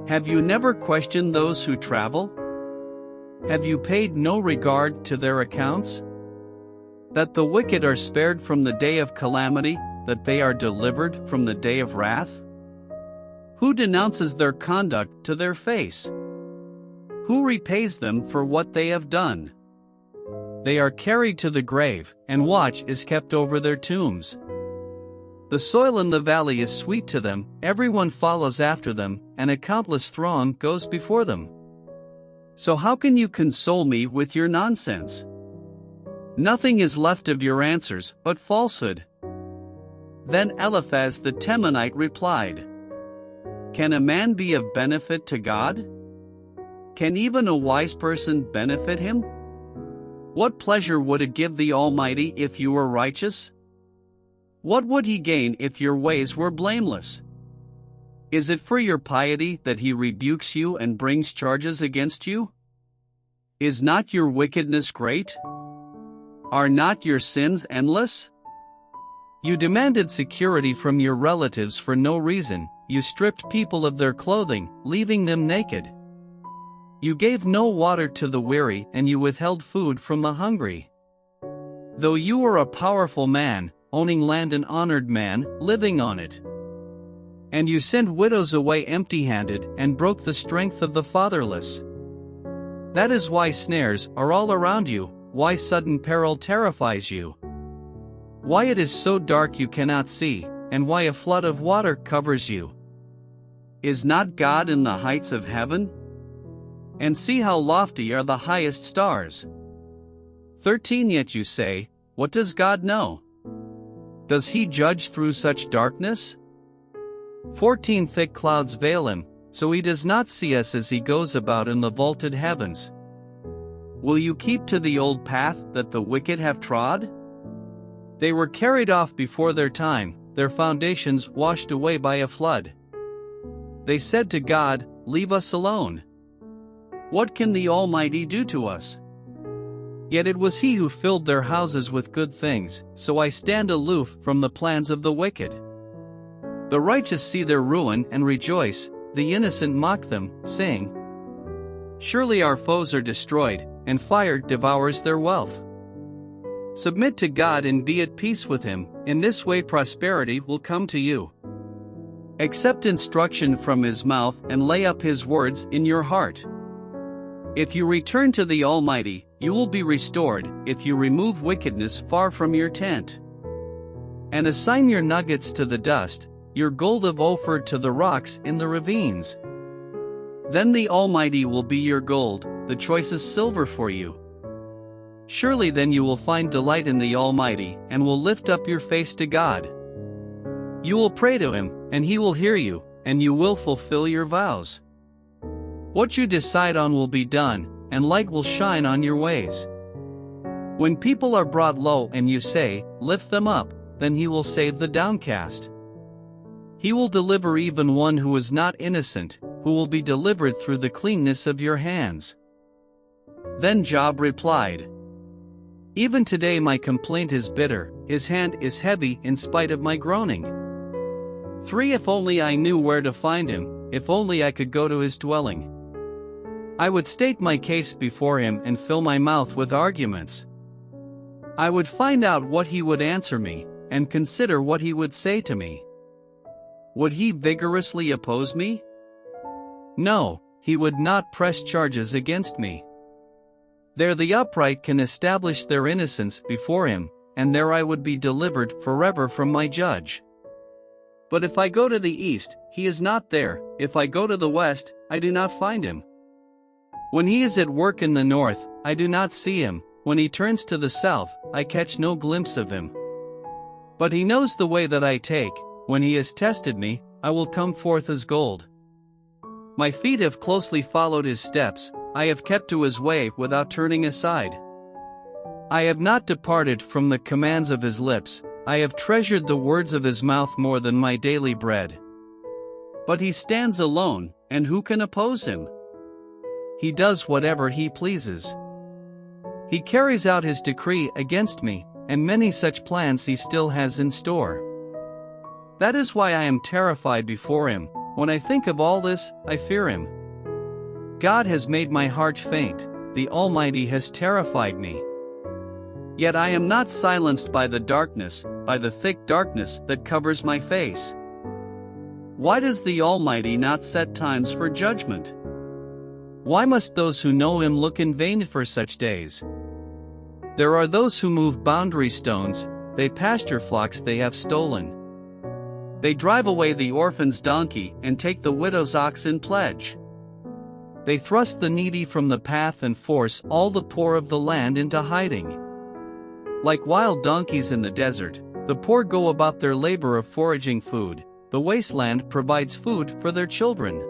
Have you never questioned those who travel? Have you paid no regard to their accounts? That the wicked are spared from the day of calamity, that they are delivered from the day of wrath? Who denounces their conduct to their face? Who repays them for what they have done? They are carried to the grave, and watch is kept over their tombs. The soil in the valley is sweet to them, everyone follows after them, an accomplice throng goes before them. So how can you console me with your nonsense? Nothing is left of your answers but falsehood. Then Eliphaz the Temanite replied, Can a man be of benefit to God? Can even a wise person benefit him? What pleasure would it give the Almighty if you were righteous? What would he gain if your ways were blameless? Is it for your piety that he rebukes you and brings charges against you? Is not your wickedness great? Are not your sins endless? You demanded security from your relatives for no reason, you stripped people of their clothing, leaving them naked. You gave no water to the weary and you withheld food from the hungry. Though you were a powerful man, owning land an honored man, living on it. And you sent widows away empty-handed and broke the strength of the fatherless. That is why snares are all around you, why sudden peril terrifies you. Why it is so dark you cannot see, and why a flood of water covers you. Is not God in the heights of heaven? And see how lofty are the highest stars. 13 Yet you say, what does God know? Does he judge through such darkness? 14 Thick clouds veil him, so he does not see us as he goes about in the vaulted heavens. Will you keep to the old path that the wicked have trod? They were carried off before their time, their foundations washed away by a flood. They said to God, "Leave us alone. What can the Almighty do to us?" Yet it was He who filled their houses with good things, so I stand aloof from the plans of the wicked. The righteous see their ruin and rejoice, the innocent mock them, saying, "Surely our foes are destroyed, and fire devours their wealth." Submit to God and be at peace with Him, in this way prosperity will come to you. Accept instruction from His mouth and lay up His words in your heart. If you return to the Almighty, you will be restored, if you remove wickedness far from your tent. And assign your nuggets to the dust, your gold of Ophir to the rocks in the ravines. Then the Almighty will be your gold, the choicest silver for you. Surely then you will find delight in the Almighty, and will lift up your face to God. You will pray to Him, and He will hear you, and you will fulfill your vows. What you decide on will be done, and light will shine on your ways. When people are brought low and you say, "Lift them up," then He will save the downcast. He will deliver even one who is not innocent, who will be delivered through the cleanness of your hands. Then Job replied, "Even today my complaint is bitter, his hand is heavy in spite of my groaning. 3 If only I knew where to find him, if only I could go to his dwelling. I would state my case before him and fill my mouth with arguments. I would find out what he would answer me, and consider what he would say to me. Would he vigorously oppose me? No, he would not press charges against me. There the upright can establish their innocence before him, and there I would be delivered forever from my judge. But if I go to the east, he is not there, if I go to the west, I do not find him. When he is at work in the north, I do not see him, when he turns to the south, I catch no glimpse of him. But he knows the way that I take, when he has tested me, I will come forth as gold. My feet have closely followed his steps, I have kept to his way without turning aside. I have not departed from the commands of his lips, I have treasured the words of his mouth more than my daily bread. But he stands alone, and who can oppose him? He does whatever he pleases. He carries out his decree against me, and many such plans he still has in store. That is why I am terrified before him. When I think of all this, I fear him. God has made my heart faint, the Almighty has terrified me. Yet I am not silenced by the darkness, by the thick darkness that covers my face. Why does the Almighty not set times for judgment? Why must those who know Him look in vain for such days? There are those who move boundary stones, they pasture flocks they have stolen. They drive away the orphan's donkey and take the widow's ox in pledge. They thrust the needy from the path and force all the poor of the land into hiding. Like wild donkeys in the desert, the poor go about their labor of foraging food, the wasteland provides food for their children.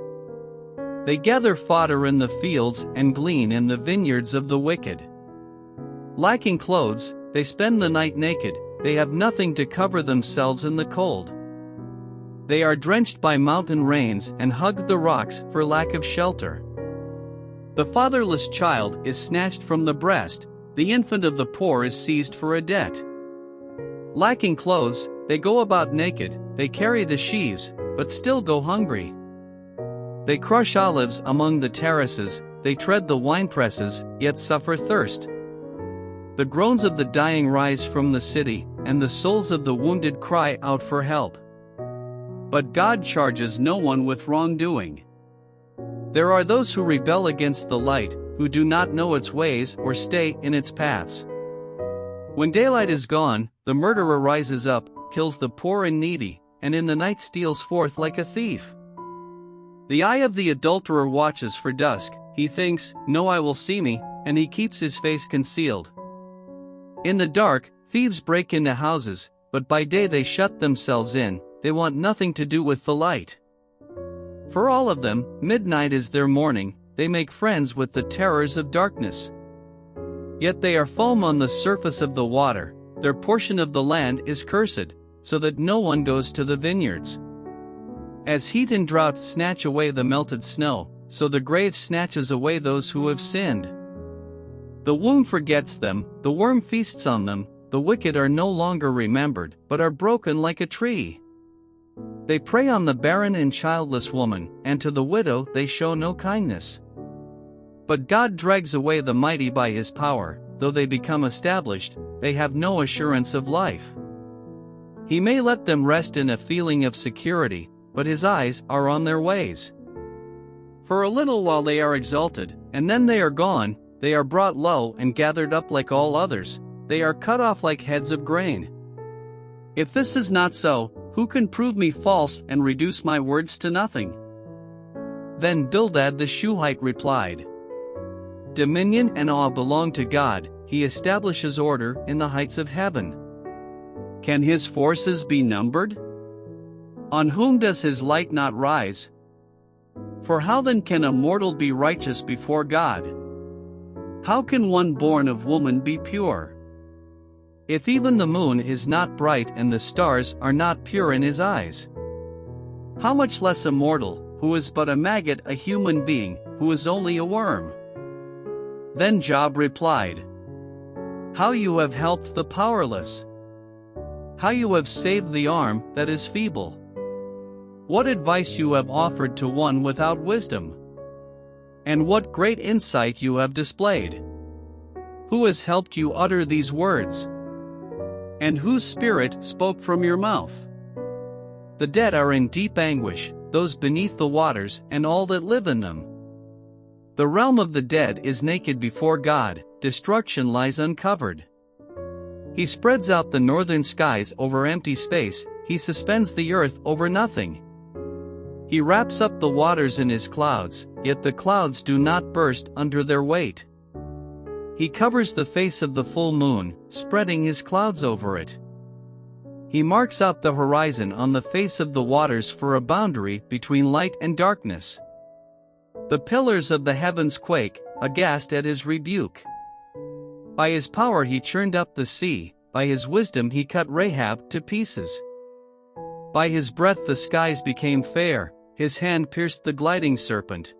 They gather fodder in the fields and glean in the vineyards of the wicked. Lacking clothes, they spend the night naked, they have nothing to cover themselves in the cold. They are drenched by mountain rains and hug the rocks for lack of shelter. The fatherless child is snatched from the breast, the infant of the poor is seized for a debt. Lacking clothes, they go about naked, they carry the sheaves, but still go hungry. They crush olives among the terraces, they tread the winepresses, yet suffer thirst. The groans of the dying rise from the city, and the souls of the wounded cry out for help. But God charges no one with wrongdoing. There are those who rebel against the light, who do not know its ways or stay in its paths. When daylight is gone, the murderer rises up, kills the poor and needy, and in the night steals forth like a thief. The eye of the adulterer watches for dusk, he thinks, "No eye will see me," and he keeps his face concealed. In the dark, thieves break into houses, but by day they shut themselves in, they want nothing to do with the light. For all of them, midnight is their morning, they make friends with the terrors of darkness. Yet they are foam on the surface of the water, their portion of the land is cursed, so that no one goes to the vineyards. As heat and drought snatch away the melted snow, so the grave snatches away those who have sinned. The womb forgets them, the worm feasts on them, the wicked are no longer remembered, but are broken like a tree. They prey on the barren and childless woman, and to the widow they show no kindness. But God drags away the mighty by his power, though they become established, they have no assurance of life. He may let them rest in a feeling of security, but his eyes are on their ways. For a little while they are exalted, and then they are gone, they are brought low and gathered up like all others, they are cut off like heads of grain. If this is not so, who can prove me false and reduce my words to nothing? Then Bildad the Shuhite replied, Dominion and awe belong to God, he establishes order in the heights of heaven. Can his forces be numbered? On whom does his light not rise? For how then can a mortal be righteous before God? How can one born of woman be pure? If even the moon is not bright and the stars are not pure in his eyes, how much less a mortal, who is but a maggot, a human being, who is only a worm? Then Job replied, How you have helped the powerless! How you have saved the arm that is feeble! What advice you have offered to one without wisdom! And what great insight you have displayed! Who has helped you utter these words? And whose spirit spoke from your mouth? The dead are in deep anguish, those beneath the waters and all that live in them. The realm of the dead is naked before God, destruction lies uncovered. He spreads out the northern skies over empty space, he suspends the earth over nothing. He wraps up the waters in his clouds, yet the clouds do not burst under their weight. He covers the face of the full moon, spreading his clouds over it. He marks out the horizon on the face of the waters for a boundary between light and darkness. The pillars of the heavens quake, aghast at his rebuke. By his power he churned up the sea, by his wisdom he cut Rahab to pieces. By his breath the skies became fair, his hand pierced the gliding serpent.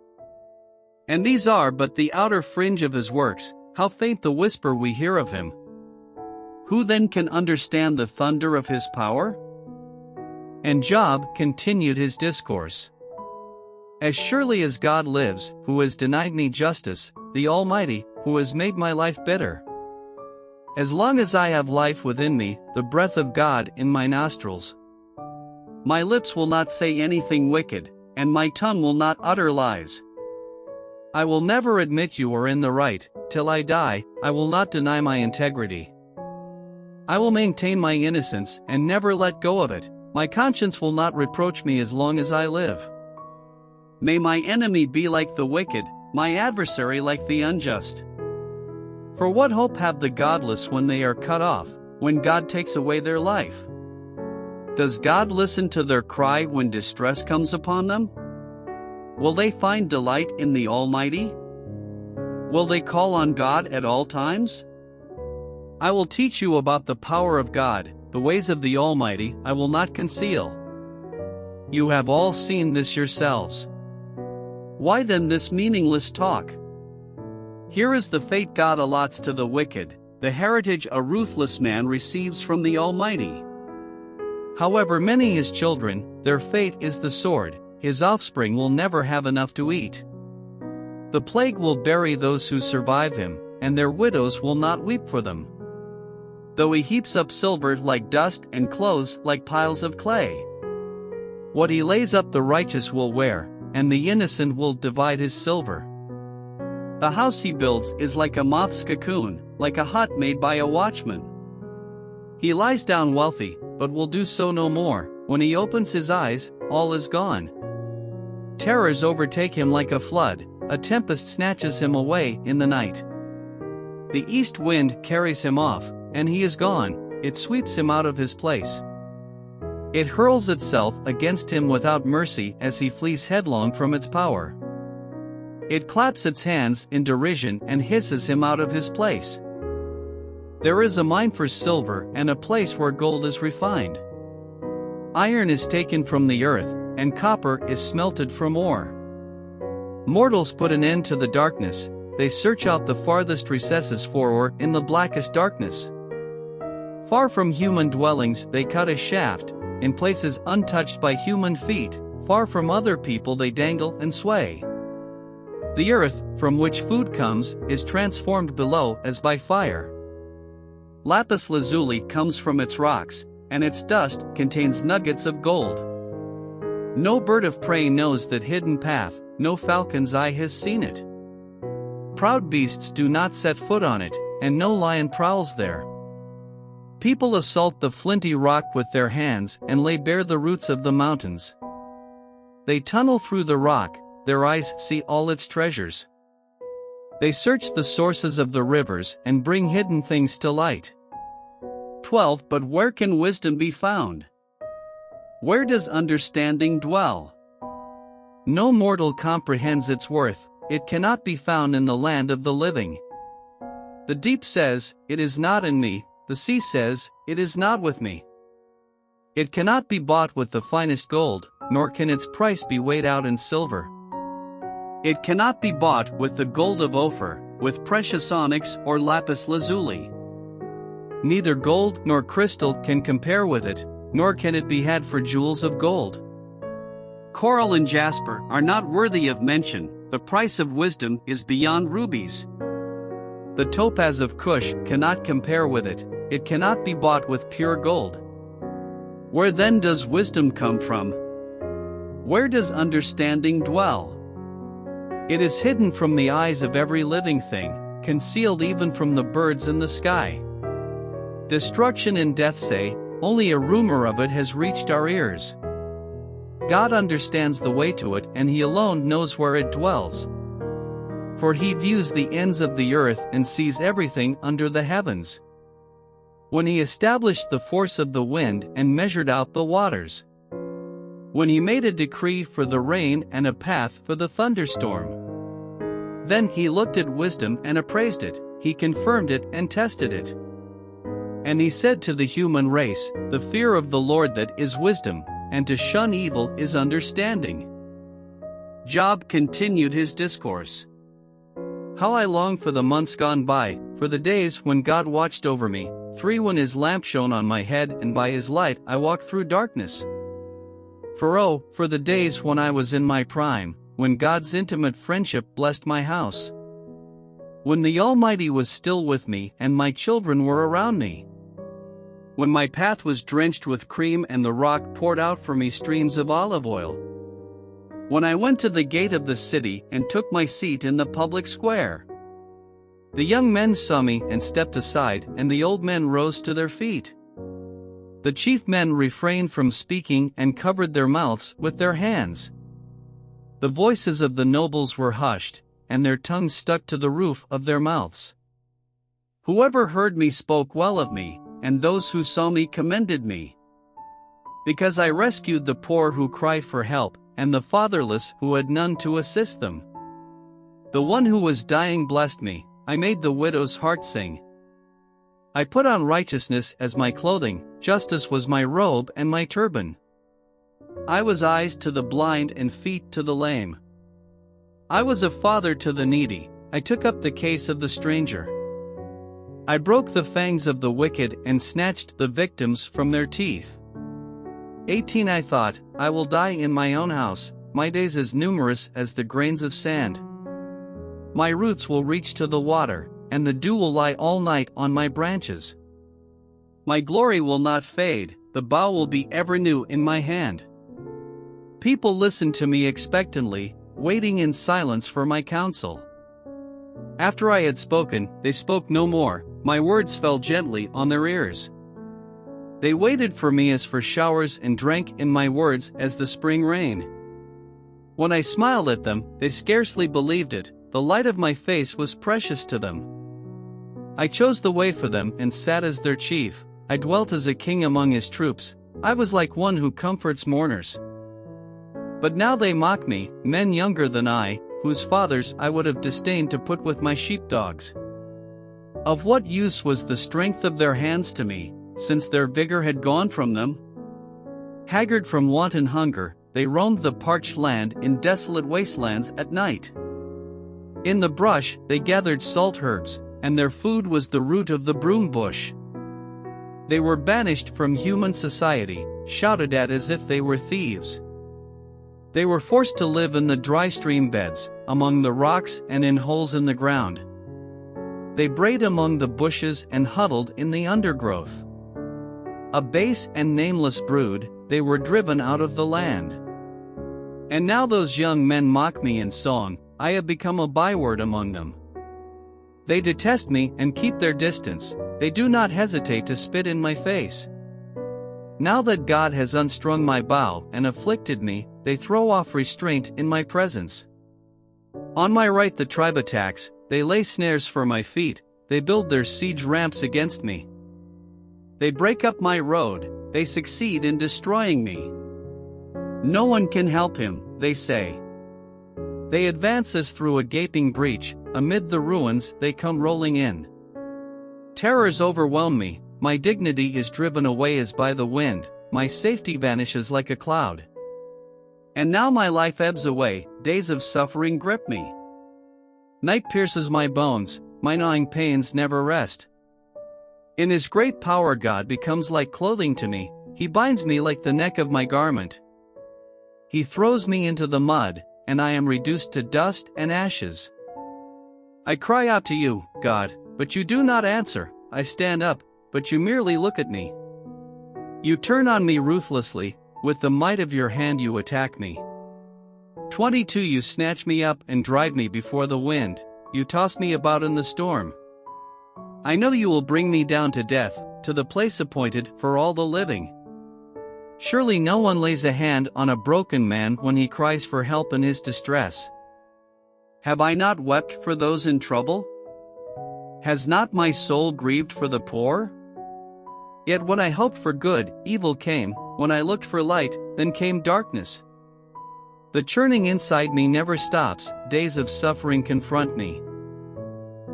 And these are but the outer fringe of his works, how faint the whisper we hear of him. Who then can understand the thunder of his power? And Job continued his discourse. As surely as God lives, who has denied me justice, the Almighty, who has made my life bitter. As long as I have life within me, the breath of God in my nostrils, my lips will not say anything wicked, and my tongue will not utter lies. I will never admit you are in the right, till I die, I will not deny my integrity. I will maintain my innocence and never let go of it, my conscience will not reproach me as long as I live. May my enemy be like the wicked, my adversary like the unjust. For what hope have the godless when they are cut off, when God takes away their life? Does God listen to their cry when distress comes upon them? Will they find delight in the Almighty? Will they call on God at all times? I will teach you about the power of God, the ways of the Almighty I will not conceal. You have all seen this yourselves. Why then this meaningless talk? Here is the fate God allots to the wicked, the heritage a ruthless man receives from the Almighty. However many his children, their fate is the sword, his offspring will never have enough to eat. The plague will bury those who survive him, and their widows will not weep for them. Though he heaps up silver like dust and clothes like piles of clay. What he lays up the righteous will wear, and the innocent will divide his silver. The house he builds is like a moth's cocoon, like a hut made by a watchman. He lies down wealthy, but will do so no more. When he opens his eyes, all is gone. Terrors overtake him like a flood, a tempest snatches him away in the night. The east wind carries him off, and he is gone, it sweeps him out of his place. It hurls itself against him without mercy as he flees headlong from its power. It claps its hands in derision and hisses him out of his place. There is a mine for silver and a place where gold is refined. Iron is taken from the earth, and copper is smelted from ore. Mortals put an end to the darkness, they search out the farthest recesses for ore in the blackest darkness. Far from human dwellings they cut a shaft, in places untouched by human feet, far from other people they dangle and sway. The earth, from which food comes, is transformed below as by fire. Lapis lazuli comes from its rocks, and its dust contains nuggets of gold. No bird of prey knows that hidden path, no falcon's eye has seen it. Proud beasts do not set foot on it, and no lion prowls there. People assault the flinty rock with their hands and lay bare the roots of the mountains. They tunnel through the rock, their eyes see all its treasures. They search the sources of the rivers and bring hidden things to light. 12. But where can wisdom be found? Where does understanding dwell? No mortal comprehends its worth, it cannot be found in the land of the living. The deep says, "It is not in me," the sea says, "It is not with me." It cannot be bought with the finest gold, nor can its price be weighed out in silver. It cannot be bought with the gold of Ophir, with precious onyx or lapis lazuli. Neither gold nor crystal can compare with it, nor can it be had for jewels of gold. Coral and jasper are not worthy of mention, the price of wisdom is beyond rubies. The topaz of Cush cannot compare with it, it cannot be bought with pure gold. Where then does wisdom come from? Where does understanding dwell? It is hidden from the eyes of every living thing, concealed even from the birds in the sky. Destruction and death say, only a rumor of it has reached our ears. God understands the way to it, and He alone knows where it dwells. For He views the ends of the earth and sees everything under the heavens. When He established the force of the wind and measured out the waters. When He made a decree for the rain and a path for the thunderstorm. Then He looked at wisdom and appraised it, He confirmed it and tested it. And He said to the human race, the fear of the Lord that is wisdom, and to shun evil is understanding. Job continued his discourse. How I long for the months gone by, for the days when God watched over me, 3 when His lamp shone on my head and by His light I walked through darkness. For oh, for the days when I was in my prime, when God's intimate friendship blessed my house. When the Almighty was still with me and my children were around me. When my path was drenched with cream and the rock poured out for me streams of olive oil. When I went to the gate of the city and took my seat in the public square. The young men saw me and stepped aside, and the old men rose to their feet. The chief men refrained from speaking and covered their mouths with their hands. The voices of the nobles were hushed, and their tongues stuck to the roof of their mouths. Whoever heard me spoke well of me, and those who saw me commended me. Because I rescued the poor who cried for help, and the fatherless who had none to assist them. The one who was dying blessed me, I made the widow's heart sing. I put on righteousness as my clothing, justice was my robe and my turban. I was eyes to the blind and feet to the lame. I was a father to the needy, I took up the case of the stranger. I broke the fangs of the wicked and snatched the victims from their teeth. 18 I thought, I will die in my own house, my days as numerous as the grains of sand. My roots will reach to the water, and the dew will lie all night on my branches. My glory will not fade, the bough will be ever new in my hand. People listened to me expectantly, waiting in silence for my counsel. After I had spoken, they spoke no more, my words fell gently on their ears. They waited for me as for showers and drank in my words as the spring rain. When I smiled at them, they scarcely believed it, the light of my face was precious to them. I chose the way for them and sat as their chief, I dwelt as a king among his troops, I was like one who comforts mourners. But now they mock me, men younger than I, whose fathers I would have disdained to put with my sheepdogs. Of what use was the strength of their hands to me, since their vigor had gone from them? Haggard from want and hunger, they roamed the parched land in desolate wastelands at night. In the brush, they gathered salt herbs, and their food was the root of the broom bush. They were banished from human society, shouted at as if they were thieves. They were forced to live in the dry stream beds, among the rocks and in holes in the ground. They brayed among the bushes and huddled in the undergrowth. A base and nameless brood, they were driven out of the land. And now those young men mock me in song, I have become a byword among them. They detest me and keep their distance, they do not hesitate to spit in my face. Now that God has unstrung my bow and afflicted me, they throw off restraint in my presence. On my right the tribe attacks, they lay snares for my feet, they build their siege ramps against me. They break up my road, they succeed in destroying me. No one can help him, they say. They advance as through a gaping breach, amid the ruins they come rolling in. Terrors overwhelm me, my dignity is driven away as by the wind, my safety vanishes like a cloud. And now my life ebbs away, days of suffering grip me. Night pierces my bones, my gnawing pains never rest. In his great power God becomes like clothing to me, he binds me like the neck of my garment. He throws me into the mud, and I am reduced to dust and ashes. I cry out to you, God, but you do not answer, I stand up, but you merely look at me. You turn on me ruthlessly, with the might of your hand you attack me. 22 You snatch me up and drive me before the wind, you toss me about in the storm. I know you will bring me down to death, to the place appointed for all the living. Surely no one lays a hand on a broken man when he cries for help in his distress. Have I not wept for those in trouble? Has not my soul grieved for the poor? Yet when I hoped for good, evil came, when I looked for light, then came darkness. The churning inside me never stops, days of suffering confront me.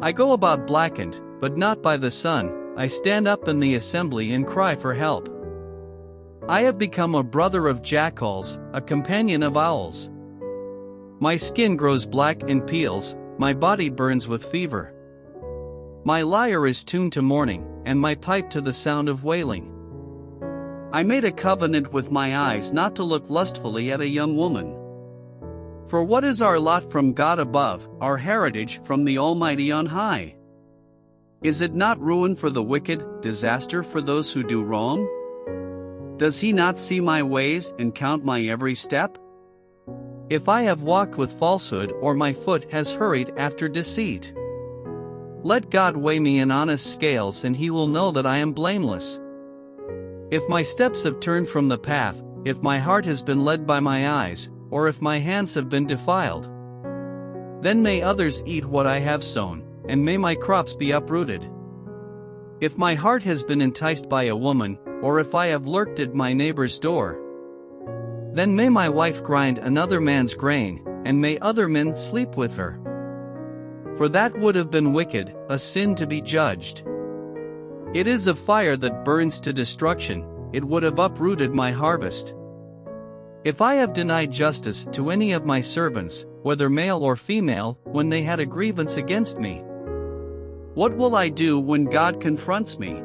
I go about blackened, but not by the sun, I stand up in the assembly and cry for help. I have become a brother of jackals, a companion of owls. My skin grows black and peels, my body burns with fever. My lyre is tuned to mourning, and my pipe to the sound of wailing. I made a covenant with my eyes not to look lustfully at a young woman. For what is our lot from God above, our heritage from the Almighty on high? Is it not ruin for the wicked, disaster for those who do wrong? Does he not see my ways and count my every step? If I have walked with falsehood or my foot has hurried after deceit, let God weigh me in honest scales and he will know that I am blameless. If my steps have turned from the path, if my heart has been led by my eyes, or if my hands have been defiled, then may others eat what I have sown, and may my crops be uprooted. If my heart has been enticed by a woman, or if I have lurked at my neighbor's door, then may my wife grind another man's grain, and may other men sleep with her. For that would have been wicked, a sin to be judged. It is a fire that burns to destruction, it would have uprooted my harvest. If I have denied justice to any of my servants, whether male or female, when they had a grievance against me, what will I do when God confronts me?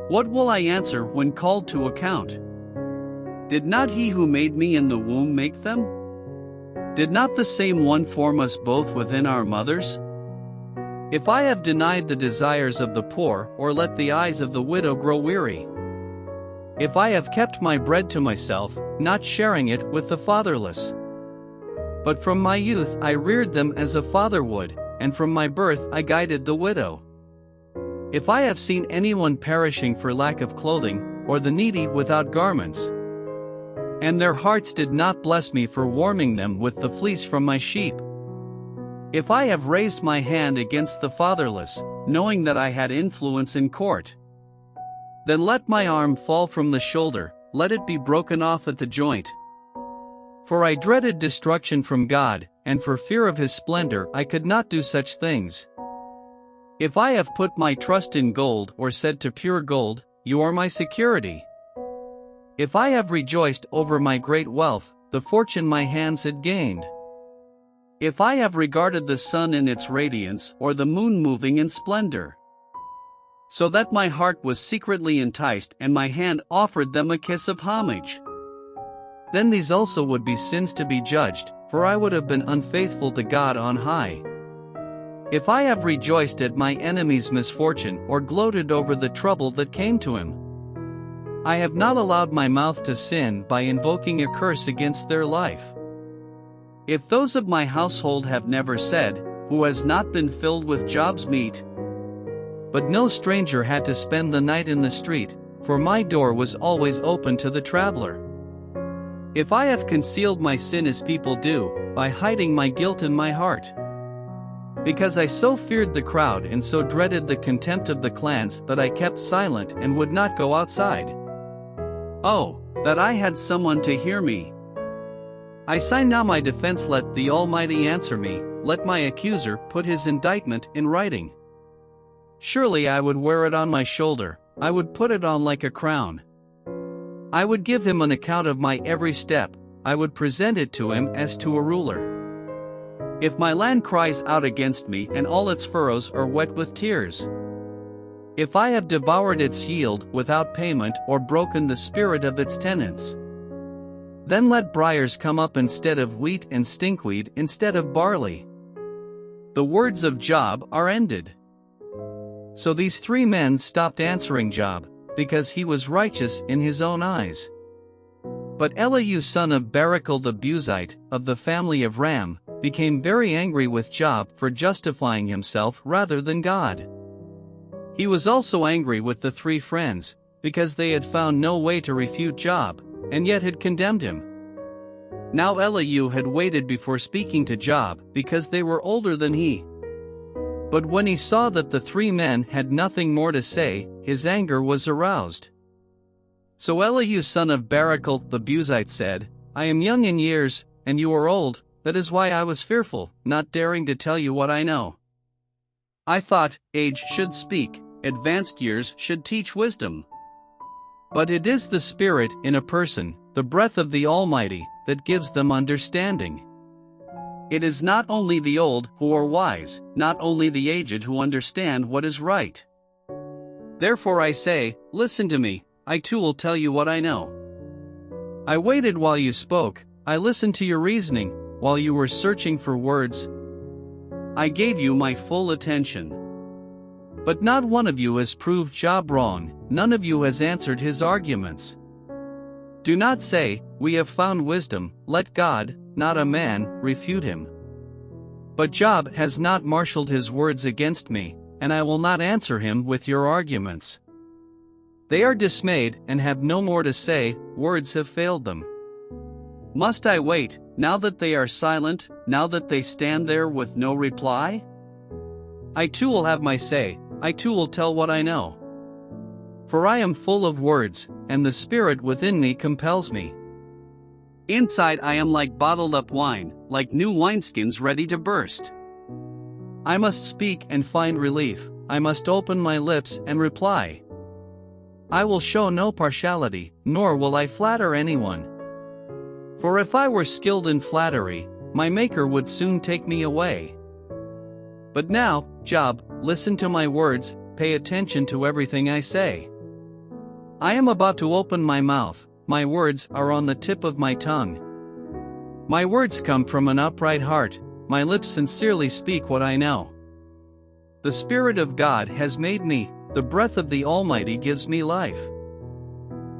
What will I answer when called to account? Did not he who made me in the womb make them? Did not the same one form us both within our mothers? If I have denied the desires of the poor or let the eyes of the widow grow weary, if I have kept my bread to myself, not sharing it with the fatherless, but from my youth I reared them as a father would, and from my birth I guided the widow. If I have seen anyone perishing for lack of clothing, or the needy without garments, and their hearts did not bless me for warming them with the fleece from my sheep, if I have raised my hand against the fatherless, knowing that I had influence in court, then let my arm fall from the shoulder, let it be broken off at the joint. For I dreaded destruction from God, and for fear of his splendor I could not do such things. If I have put my trust in gold or said to pure gold, you are my security. If I have rejoiced over my great wealth, the fortune my hands had gained. If I have regarded the sun in its radiance or the moon moving in splendor, so that my heart was secretly enticed and my hand offered them a kiss of homage, then these also would be sins to be judged, for I would have been unfaithful to God on high. If I have rejoiced at my enemy's misfortune or gloated over the trouble that came to him, I have not allowed my mouth to sin by invoking a curse against their life. If those of my household have never said, who has not been filled with Job's meat? But no stranger had to spend the night in the street, for my door was always open to the traveler. If I have concealed my sin as people do, by hiding my guilt in my heart, because I so feared the crowd and so dreaded the contempt of the clans that I kept silent and would not go outside. Oh, that I had someone to hear me! I sign now my defense, let the Almighty answer me, let my accuser put his indictment in writing. Surely I would wear it on my shoulder, I would put it on like a crown. I would give him an account of my every step, I would present it to him as to a ruler. If my land cries out against me and all its furrows are wet with tears, if I have devoured its yield without payment or broken the spirit of its tenants, then let briars come up instead of wheat and stinkweed instead of barley. The words of Job are ended. So these three men stopped answering Job, because he was righteous in his own eyes. But Elihu son of Barachel the Buzite, of the family of Ram, became very angry with Job for justifying himself rather than God. He was also angry with the three friends, because they had found no way to refute Job, and yet had condemned him. Now Elihu had waited before speaking to Job, because they were older than he. But when he saw that the three men had nothing more to say, his anger was aroused. So Elihu son of Barachel the Buzite said, I am young in years, and you are old, that is why I was fearful, not daring to tell you what I know. I thought, age should speak, advanced years should teach wisdom. But it is the Spirit in a person, the breath of the Almighty, that gives them understanding. It is not only the old who are wise, not only the aged who understand what is right. Therefore I say, listen to me, I too will tell you what I know. I waited while you spoke, I listened to your reasoning, while you were searching for words. I gave you my full attention. But not one of you has proved Job wrong, none of you has answered his arguments. Do not say, we have found wisdom, let God, not a man, refute him. But Job has not marshaled his words against me, and I will not answer him with your arguments. They are dismayed and have no more to say, words have failed them. Must I wait, now that they are silent, now that they stand there with no reply? I too will have my say, I too will tell what I know. For I am full of words, and the Spirit within me compels me. Inside I am like bottled up wine, like new wineskins ready to burst. I must speak and find relief, I must open my lips and reply. I will show no partiality, nor will I flatter anyone. For if I were skilled in flattery, my Maker would soon take me away. But now, Job, listen to my words, pay attention to everything I say. I am about to open my mouth, my words are on the tip of my tongue. My words come from an upright heart, my lips sincerely speak what I know. The Spirit of God has made me, the breath of the Almighty gives me life.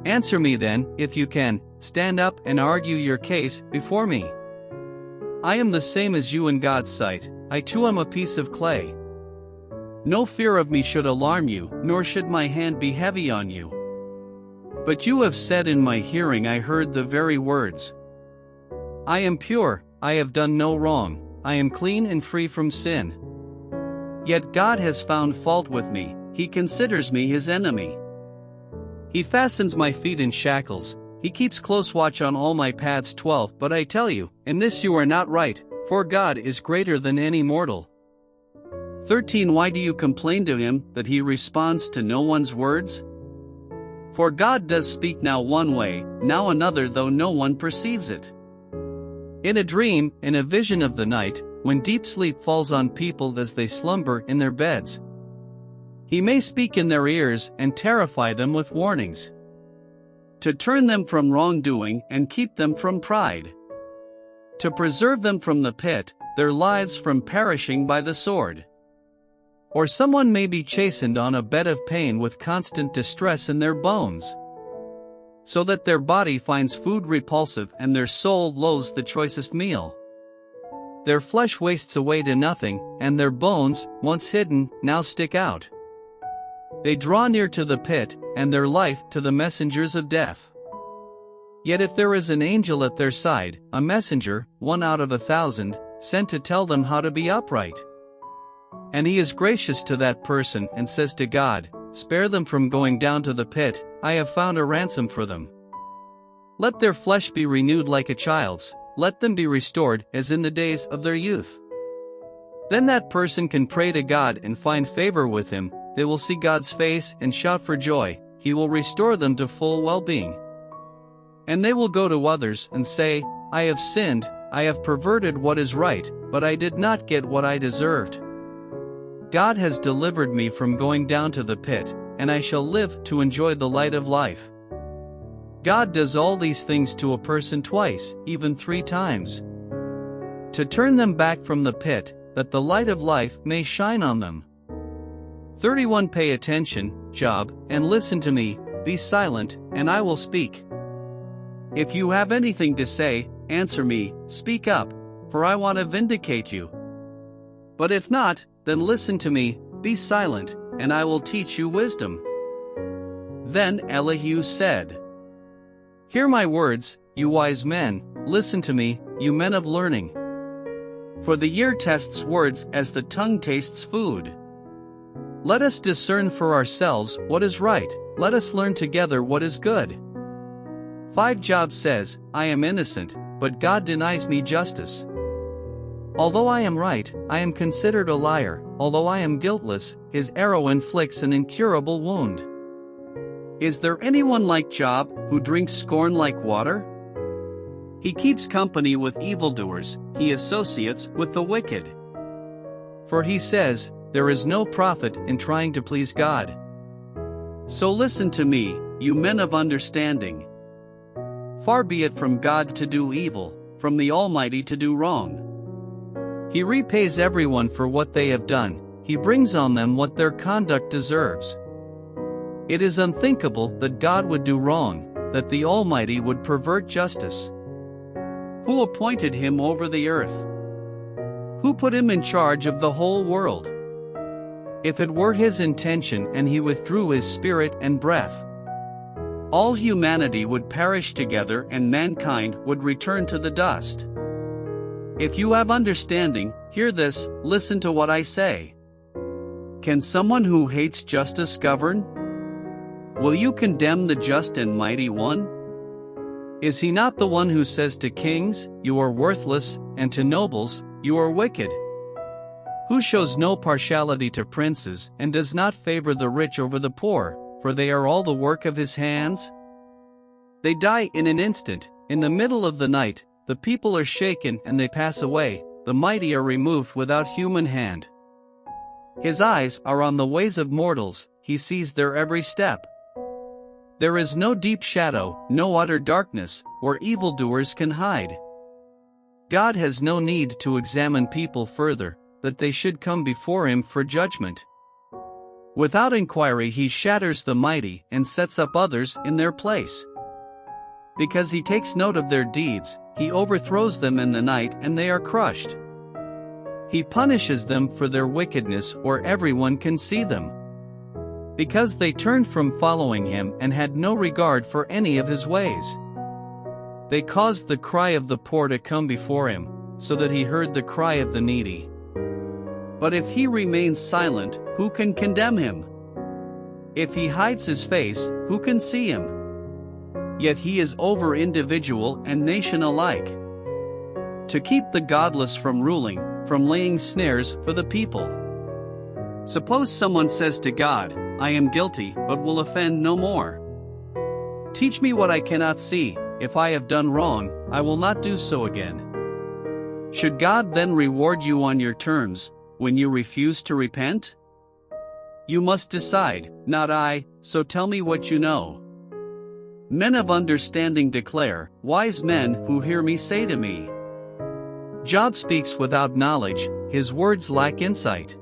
Answer me then, if you can, stand up and argue your case before me. I am the same as you in God's sight, I too am a piece of clay. No fear of me should alarm you, nor should my hand be heavy on you. But you have said in my hearing, I heard the very words. I am pure, I have done no wrong, I am clean and free from sin. Yet God has found fault with me, He considers me His enemy. He fastens my feet in shackles, He keeps close watch on all my paths. 12 But I tell you, in this you are not right, for God is greater than any mortal. 13 Why do you complain to him that he responds to no one's words? For God does speak now one way, now another, though no one perceives it. In a dream, in a vision of the night, when deep sleep falls on people as they slumber in their beds, he may speak in their ears and terrify them with warnings, to turn them from wrongdoing and keep them from pride, to preserve them from the pit, their lives from perishing by the sword. Or someone may be chastened on a bed of pain with constant distress in their bones, so that their body finds food repulsive and their soul loathes the choicest meal. Their flesh wastes away to nothing, and their bones, once hidden, now stick out. They draw near to the pit, and their life to the messengers of death. Yet if there is an angel at their side, a messenger, 1 out of 1,000, sent to tell them how to be upright, and he is gracious to that person and says to God, spare them from going down to the pit, I have found a ransom for them. Let their flesh be renewed like a child's, let them be restored as in the days of their youth. Then that person can pray to God and find favor with him, they will see God's face and shout for joy, he will restore them to full well-being. And they will go to others and say, I have sinned, I have perverted what is right, but I did not get what I deserved. God has delivered me from going down to the pit, and I shall live to enjoy the light of life. God does all these things to a person twice, even 3 times, to turn them back from the pit, that the light of life may shine on them. 31 Pay attention, Job, and listen to me, be silent, and I will speak. If you have anything to say, answer me, speak up, for I want to vindicate you. But if not, then listen to me, be silent, and I will teach you wisdom. Then Elihu said, Hear my words, you wise men, listen to me, you men of learning. For the ear tests words as the tongue tastes food. Let us discern for ourselves what is right, let us learn together what is good. 5 Job says, I am innocent, but God denies me justice. Although I am right, I am considered a liar, although I am guiltless, his arrow inflicts an incurable wound. Is there anyone like Job, who drinks scorn like water? He keeps company with evildoers, he associates with the wicked. For he says, there is no profit in trying to please God. So listen to me, you men of understanding. Far be it from God to do evil, from the Almighty to do wrong. He repays everyone for what they have done, he brings on them what their conduct deserves. It is unthinkable that God would do wrong, that the Almighty would pervert justice. Who appointed him over the earth? Who put him in charge of the whole world? If it were his intention and he withdrew his spirit and breath, all humanity would perish together and mankind would return to the dust. If you have understanding, hear this, listen to what I say. Can someone who hates justice govern? Will you condemn the just and mighty one? Is he not the one who says to kings, you are worthless, and to nobles, you are wicked? Who shows no partiality to princes and does not favor the rich over the poor, for they are all the work of his hands? They die in an instant, in the middle of the night, the people are shaken and they pass away, the mighty are removed without human hand. His eyes are on the ways of mortals, he sees their every step. There is no deep shadow, no utter darkness, where evildoers can hide. God has no need to examine people further, that they should come before him for judgment. Without inquiry he shatters the mighty and sets up others in their place. Because he takes note of their deeds, he overthrows them in the night and they are crushed. He punishes them for their wickedness or everyone can see them. Because they turned from following him and had no regard for any of his ways. They caused the cry of the poor to come before him, so that he heard the cry of the needy. But if he remains silent, who can condemn him? If he hides his face, who can see him? Yet he is over individual and nation alike, to keep the godless from ruling, from laying snares for the people. Suppose someone says to God, I am guilty but will offend no more. Teach me what I cannot see. If I have done wrong, I will not do so again. Should God then reward you on your terms, when you refuse to repent? You must decide, not I, so tell me what you know. Men of understanding declare, wise men who hear me say to me. Job speaks without knowledge, his words lack insight.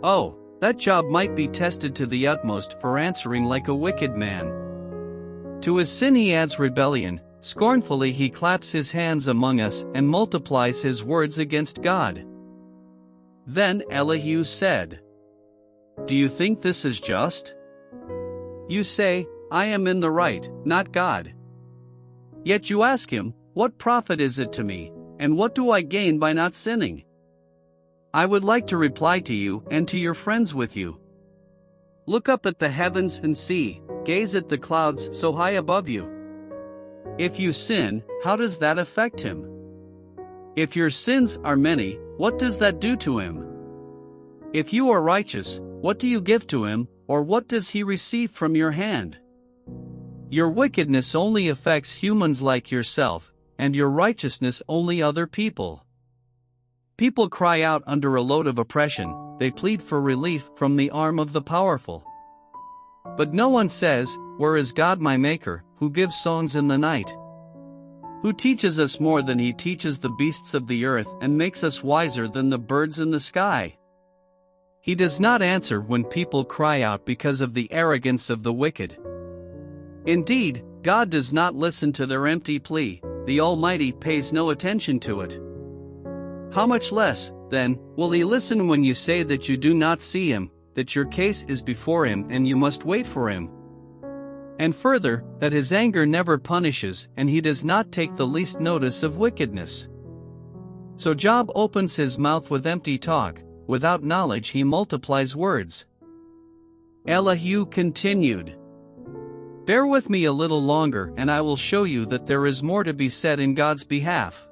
Oh, that Job might be tested to the utmost for answering like a wicked man. To his sin he adds rebellion, scornfully he claps his hands among us and multiplies his words against God. Then Elihu said, Do you think this is just? You say, I am in the right, not God. Yet you ask him, What profit is it to me, and what do I gain by not sinning? I would like to reply to you and to your friends with you. Look up at the heavens and see, gaze at the clouds so high above you. If you sin, how does that affect him? If your sins are many, what does that do to him? If you are righteous, what do you give to him, or what does he receive from your hand? Your wickedness only affects humans like yourself, and your righteousness only other people. People cry out under a load of oppression, they plead for relief from the arm of the powerful. But no one says, Where is God my Maker, who gives songs in the night? Who teaches us more than he teaches the beasts of the earth and makes us wiser than the birds in the sky? He does not answer when people cry out because of the arrogance of the wicked. Indeed, God does not listen to their empty plea, the Almighty pays no attention to it. How much less, then, will he listen when you say that you do not see him, that your case is before him and you must wait for him? And further, that his anger never punishes and he does not take the least notice of wickedness. So Job opens his mouth with empty talk, without knowledge he multiplies words. Elihu continued, Bear with me a little longer and I will show you that there is more to be said in God's behalf.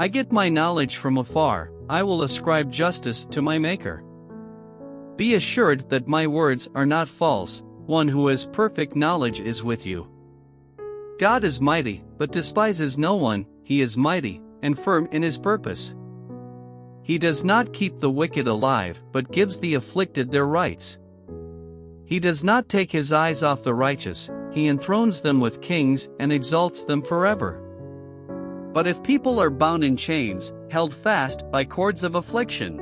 I get my knowledge from afar, I will ascribe justice to my Maker. Be assured that my words are not false, one who has perfect knowledge is with you. God is mighty, but despises no one, he is mighty, and firm in his purpose. He does not keep the wicked alive, but gives the afflicted their rights. He does not take his eyes off the righteous, he enthrones them with kings and exalts them forever. But if people are bound in chains, held fast by cords of affliction,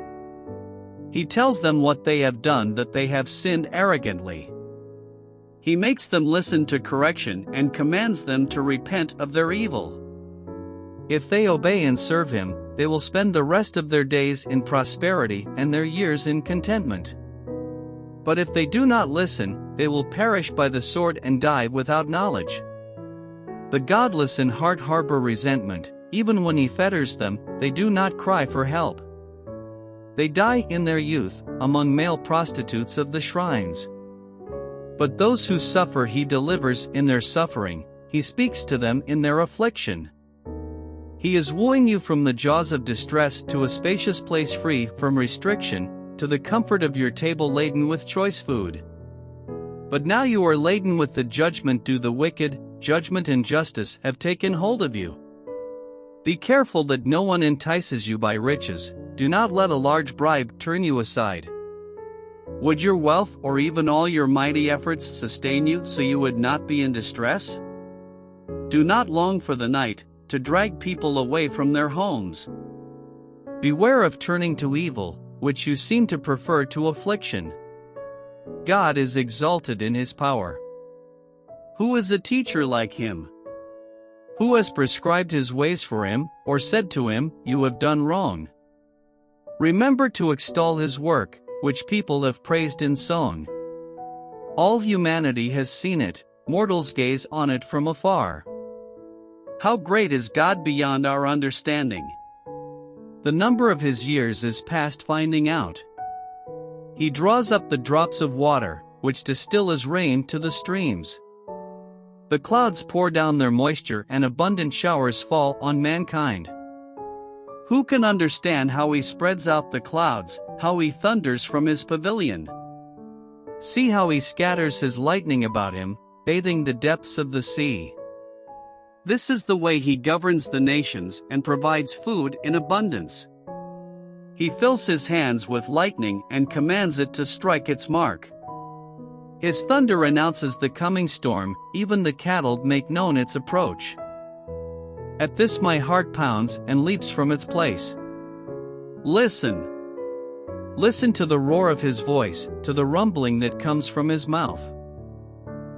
he tells them what they have done, that they have sinned arrogantly. He makes them listen to correction and commands them to repent of their evil. If they obey and serve him, they will spend the rest of their days in prosperity and their years in contentment. But if they do not listen, they will perish by the sword and die without knowledge. The godless in heart harbor resentment, even when he fetters them, they do not cry for help. They die in their youth, among male prostitutes of the shrines. But those who suffer he delivers in their suffering, he speaks to them in their affliction. He is wooing you from the jaws of distress to a spacious place free from restriction, to the comfort of your table laden with choice food. But now you are laden with the judgment due the wicked, judgment and justice have taken hold of you. Be careful that no one entices you by riches, do not let a large bribe turn you aside. Would your wealth or even all your mighty efforts sustain you so you would not be in distress? Do not long for the night, to drag people away from their homes. Beware of turning to evil, which you seem to prefer to affliction. God is exalted in his power. Who is a teacher like him? Who has prescribed his ways for him, or said to him, You have done wrong? Remember to extol his work, which people have praised in song. All humanity has seen it, mortals gaze on it from afar. How great is God beyond our understanding! The number of his years is past finding out. He draws up the drops of water, which distill as rain to the streams. The clouds pour down their moisture and abundant showers fall on mankind. Who can understand how he spreads out the clouds, how he thunders from his pavilion? See how he scatters his lightning about him, bathing the depths of the sea. This is the way he governs the nations and provides food in abundance. He fills his hands with lightning and commands it to strike its mark. His thunder announces the coming storm, even the cattle make known its approach. At this my heart pounds and leaps from its place. Listen! Listen to the roar of his voice, to the rumbling that comes from his mouth.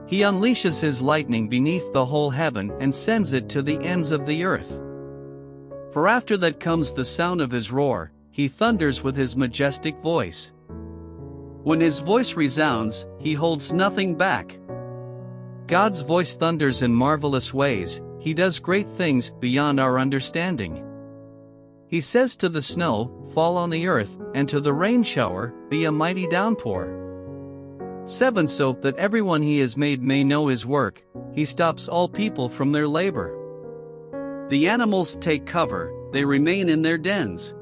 He unleashes his lightning beneath the whole heaven and sends it to the ends of the earth. For after that comes the sound of his roar, he thunders with his majestic voice. When his voice resounds, he holds nothing back. God's voice thunders in marvelous ways, he does great things beyond our understanding. He says to the snow, fall on the earth, and to the rain shower, be a mighty downpour. 7 So that everyone he has made may know his work, he stops all people from their labor. The animals take cover, they remain in their dens.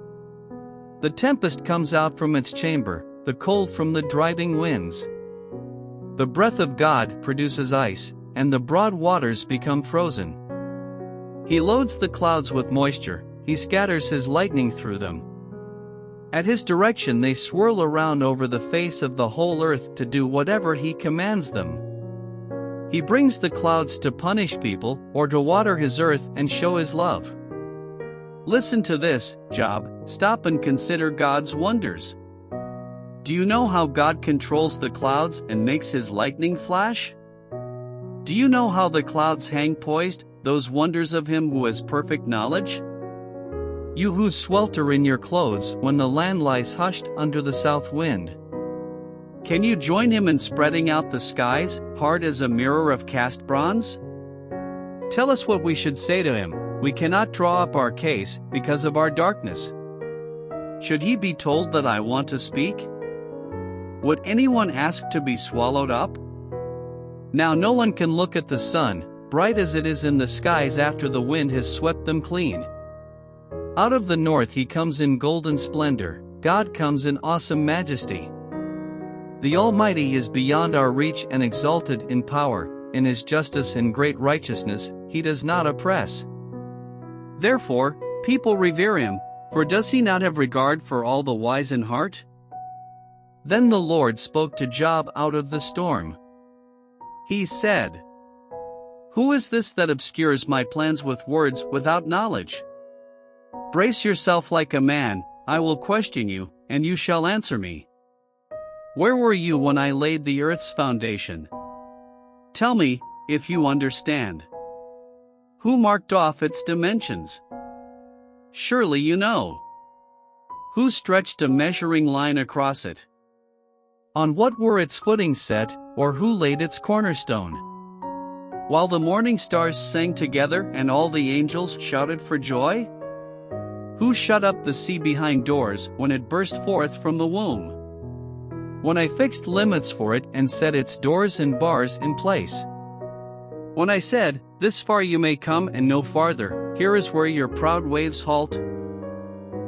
The tempest comes out from its chamber, the cold from the driving winds. The breath of God produces ice, and the broad waters become frozen. He loads the clouds with moisture, he scatters his lightning through them. At his direction they swirl around over the face of the whole earth to do whatever he commands them. He brings the clouds to punish people, or to water his earth and show his love. Listen to this, Job, stop and consider God's wonders. Do you know how God controls the clouds and makes his lightning flash? Do you know how the clouds hang poised, those wonders of him who has perfect knowledge? You who swelter in your clothes when the land lies hushed under the south wind. Can you join him in spreading out the skies, hard as a mirror of cast bronze? Tell us what we should say to him. We cannot draw up our case because of our darkness. Should he be told that I want to speak? Would anyone ask to be swallowed up? Now no one can look at the sun, bright as it is in the skies after the wind has swept them clean. Out of the north he comes in golden splendor, God comes in awesome majesty. The Almighty is beyond our reach and exalted in power, in his justice and great righteousness, he does not oppress. Therefore, people revere him, for does he not have regard for all the wise in heart? Then the Lord spoke to Job out of the storm. He said, who is this that obscures my plans with words without knowledge? Brace yourself like a man, I will question you, and you shall answer me. Where were you when I laid the earth's foundation? Tell me, if you understand. Who marked off its dimensions? Surely you know. Who stretched a measuring line across it? On what were its footings set, or who laid its cornerstone? While the morning stars sang together and all the angels shouted for joy? Who shut up the sea behind doors when it burst forth from the womb? When I fixed limits for it and set its doors and bars in place. When I said, this far you may come and no farther, here is where your proud waves halt.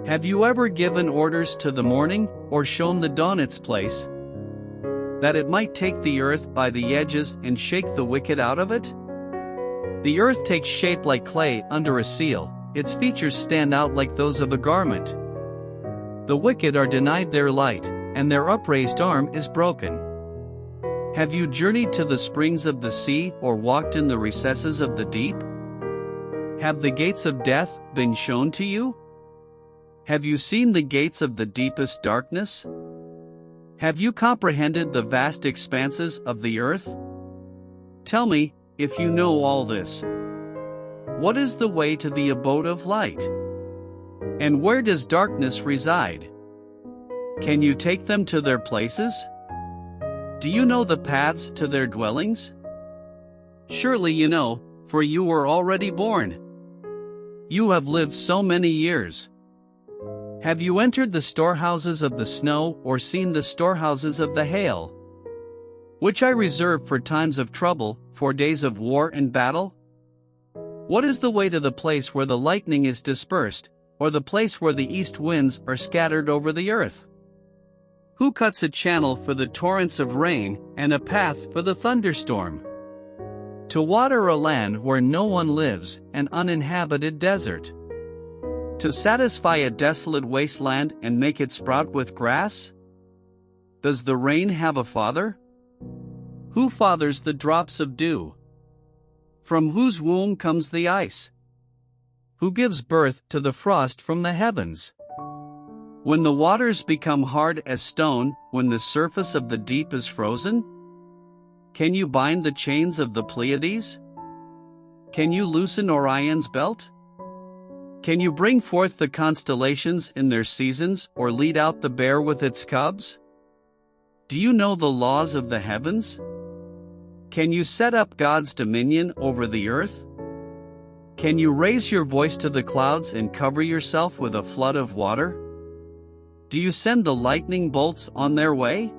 Have you ever given orders to the morning, or shown the dawn its place? That it might take the earth by the edges and shake the wicked out of it? The earth takes shape like clay under a seal, its features stand out like those of a garment. The wicked are denied their light, and their upraised arm is broken. Have you journeyed to the springs of the sea, or walked in the recesses of the deep? Have the gates of death been shown to you? Have you seen the gates of the deepest darkness? Have you comprehended the vast expanses of the earth? Tell me, if you know all this. What is the way to the abode of light? And where does darkness reside? Can you take them to their places? Do you know the paths to their dwellings? Surely you know, for you were already born. You have lived so many years. Have you entered the storehouses of the snow, or seen the storehouses of the hail? Which I reserve for times of trouble, for days of war and battle? What is the way to the place where the lightning is dispersed, or the place where the east winds are scattered over the earth? Who cuts a channel for the torrents of rain, and a path for the thunderstorm? To water a land where no one lives, an uninhabited desert. To satisfy a desolate wasteland and make it sprout with grass? Does the rain have a father? Who fathers the drops of dew? From whose womb comes the ice? Who gives birth to the frost from the heavens? When the waters become hard as stone, when the surface of the deep is frozen? Can you bind the chains of the Pleiades? Can you loosen Orion's belt? Can you bring forth the constellations in their seasons, or lead out the bear with its cubs? Do you know the laws of the heavens? Can you set up God's dominion over the earth? Can you raise your voice to the clouds and cover yourself with a flood of water? Do you send the lightning bolts on their way?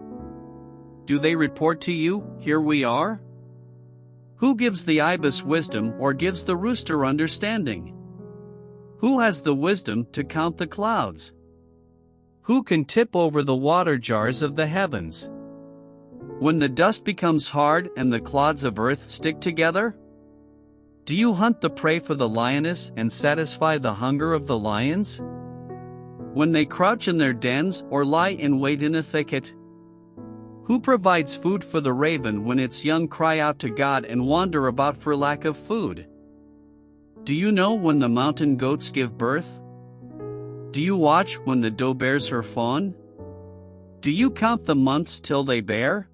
Do they report to you, "Here we are"? Who gives the ibis wisdom or gives the rooster understanding? Who has the wisdom to count the clouds? Who can tip over the water jars of the heavens? When the dust becomes hard and the clods of earth stick together? Do you hunt the prey for the lioness and satisfy the hunger of the lions? When they crouch in their dens or lie in wait in a thicket? Who provides food for the raven when its young cry out to God and wander about for lack of food? Do you know when the mountain goats give birth? Do you watch when the doe bears her fawn? Do you count the months till they bear?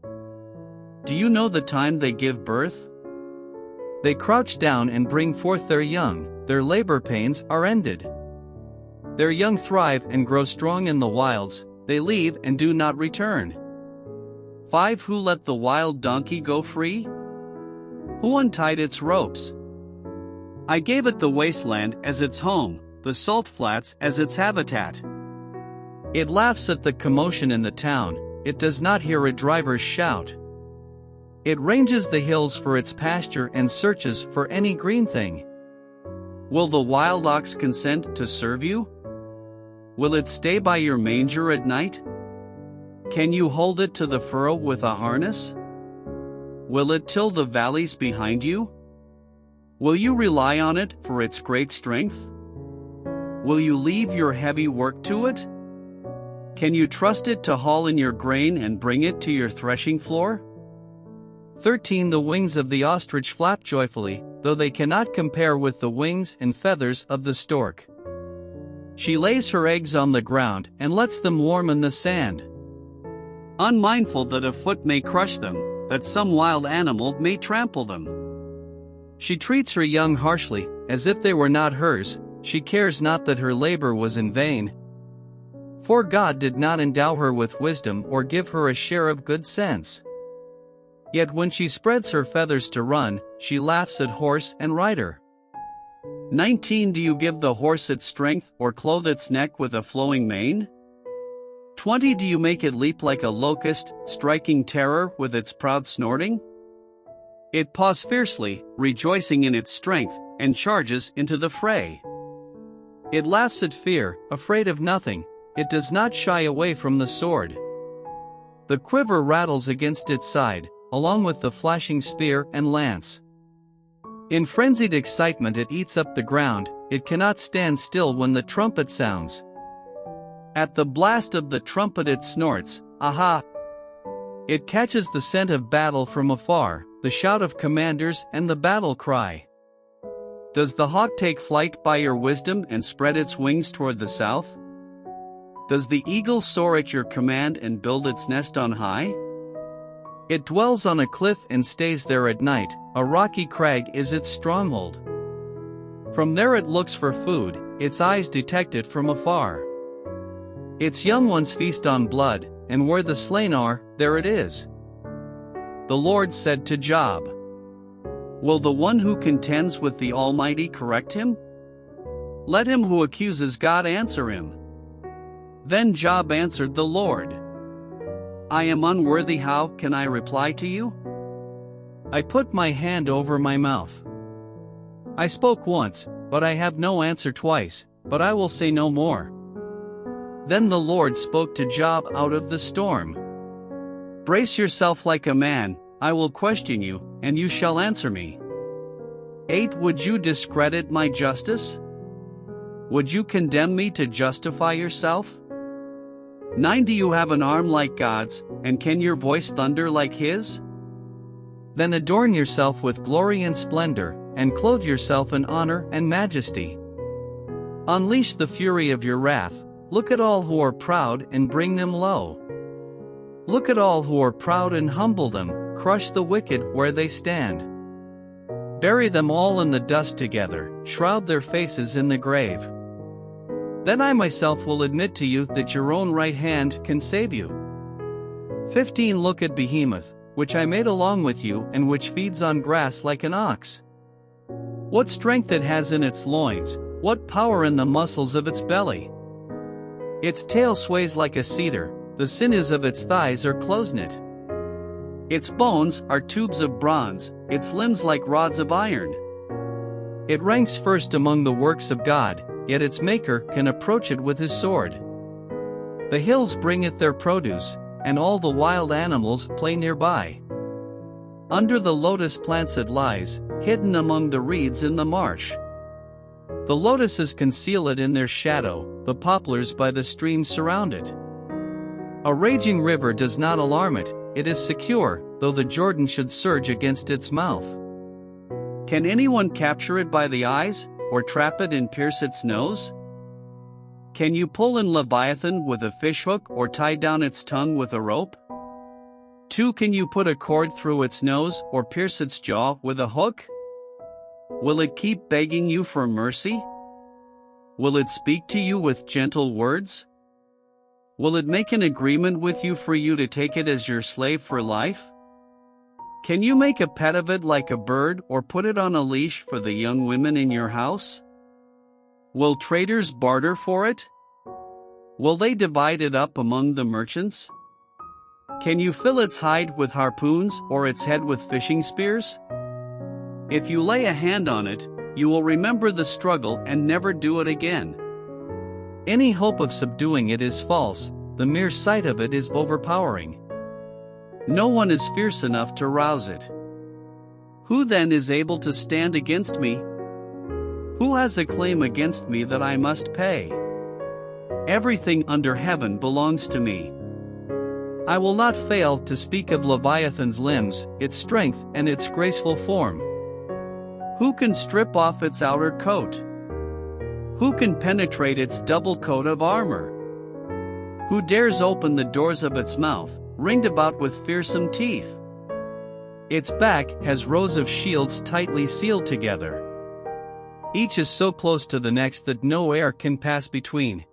Do you know the time they give birth? They crouch down and bring forth their young, their labor pains are ended. Their young thrive and grow strong in the wilds, they leave and do not return. 5 Who let the wild donkey go free? Who untied its ropes? I gave it the wasteland as its home, the salt flats as its habitat. It laughs at the commotion in the town, it does not hear a driver's shout. It ranges the hills for its pasture and searches for any green thing. Will the wild ox consent to serve you? Will it stay by your manger at night? Can you hold it to the furrow with a harness? Will it till the valleys behind you? Will you rely on it for its great strength? Will you leave your heavy work to it? Can you trust it to haul in your grain and bring it to your threshing floor? 13 The wings of the ostrich flap joyfully, though they cannot compare with the wings and feathers of the stork. She lays her eggs on the ground and lets them warm in the sand, unmindful that a foot may crush them, that some wild animal may trample them. She treats her young harshly, as if they were not hers, she cares not that her labor was in vain. For God did not endow her with wisdom or give her a share of good sense. Yet when she spreads her feathers to run, she laughs at horse and rider. 19 Do you give the horse its strength or clothe its neck with a flowing mane? 20 Do you make it leap like a locust, striking terror with its proud snorting? It paws fiercely, rejoicing in its strength, and charges into the fray. It laughs at fear, afraid of nothing, it does not shy away from the sword. The quiver rattles against its side, along with the flashing spear and lance. In frenzied excitement it eats up the ground, it cannot stand still when the trumpet sounds. At the blast of the trumpet it snorts, aha! It catches the scent of battle from afar, the shout of commanders and the battle cry. Does the hawk take flight by your wisdom and spread its wings toward the south? Does the eagle soar at your command and build its nest on high? It dwells on a cliff and stays there at night, a rocky crag is its stronghold. From there it looks for food, its eyes detect it from afar. Its young ones feast on blood, and where the slain are, there it is. The Lord said to Job, Will the one who contends with the Almighty correct him? Let him who accuses God answer him. Then Job answered the Lord, I am unworthy, how can I reply to you? I put my hand over my mouth. I spoke once, but I have no answer twice, but I will say no more." Then the Lord spoke to Job out of the storm. "Brace yourself like a man, I will question you, and you shall answer me." 8. Would you discredit my justice? Would you condemn me to justify yourself? 9. Do you have an arm like God's, and can your voice thunder like His? Then adorn yourself with glory and splendor, and clothe yourself in honor and majesty. Unleash the fury of your wrath. Look at all who are proud and bring them low. Look at all who are proud and humble them, crush the wicked where they stand. Bury them all in the dust together, shroud their faces in the grave. Then I myself will admit to you that your own right hand can save you. 15. Look at Behemoth, which I made along with you and which feeds on grass like an ox. What strength it has in its loins, what power in the muscles of its belly. Its tail sways like a cedar, the sinews of its thighs are close-knit. Its bones are tubes of bronze, its limbs like rods of iron. It ranks first among the works of God, yet its maker can approach it with his sword. The hills bring it their produce, and all the wild animals play nearby. Under the lotus plants it lies, hidden among the reeds in the marsh. The lotuses conceal it in their shadow, the poplars by the stream surround it. A raging river does not alarm it, it is secure, though the Jordan should surge against its mouth. Can anyone capture it by the eyes, or trap it and pierce its nose? Can you pull in Leviathan with a fishhook or tie down its tongue with a rope? 2. Can you put a cord through its nose or pierce its jaw with a hook? Will it keep begging you for mercy? Will it speak to you with gentle words? Will it make an agreement with you for you to take it as your slave for life? Can you make a pet of it like a bird or put it on a leash for the young women in your house? Will traders barter for it? Will they divide it up among the merchants? Can you fill its hide with harpoons or its head with fishing spears? If you lay a hand on it, you will remember the struggle and never do it again. Any hope of subduing it is false, the mere sight of it is overpowering. No one is fierce enough to rouse it. Who then is able to stand against me? Who has a claim against me that I must pay? Everything under heaven belongs to me. I will not fail to speak of Leviathan's limbs, its strength and its graceful form. Who can strip off its outer coat? Who can penetrate its double coat of armor? Who dares open the doors of its mouth, ringed about with fearsome teeth? Its back has rows of shields tightly sealed together. Each is so close to the next that no air can pass between.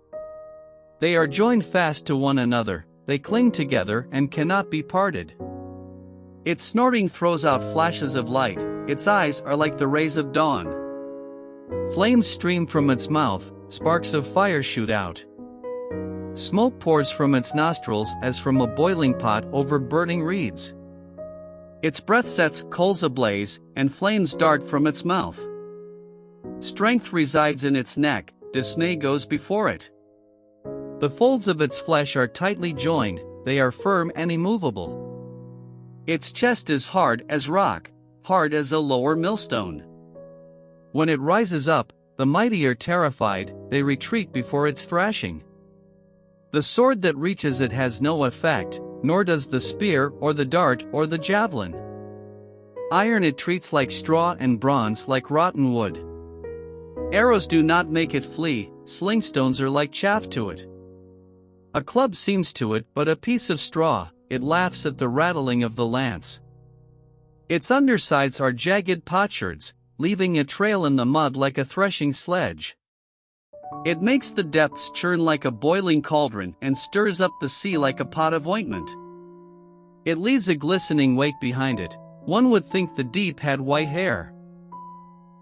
They are joined fast to one another, they cling together and cannot be parted. Its snorting throws out flashes of light, its eyes are like the rays of dawn. Flames stream from its mouth, sparks of fire shoot out. Smoke pours from its nostrils as from a boiling pot over burning reeds. Its breath sets coals ablaze, and flames dart from its mouth. Strength resides in its neck, dismay goes before it. The folds of its flesh are tightly joined, they are firm and immovable. Its chest is hard as rock, hard as a lower millstone. When it rises up, the mighty are terrified, they retreat before its thrashing. The sword that reaches it has no effect, nor does the spear or the dart or the javelin. Iron it treats like straw and bronze like rotten wood. Arrows do not make it flee, slingstones are like chaff to it. A club seems to it but a piece of straw, it laughs at the rattling of the lance. Its undersides are jagged potsherds, leaving a trail in the mud like a threshing sledge. It makes the depths churn like a boiling cauldron and stirs up the sea like a pot of ointment. It leaves a glistening wake behind it, one would think the deep had white hair.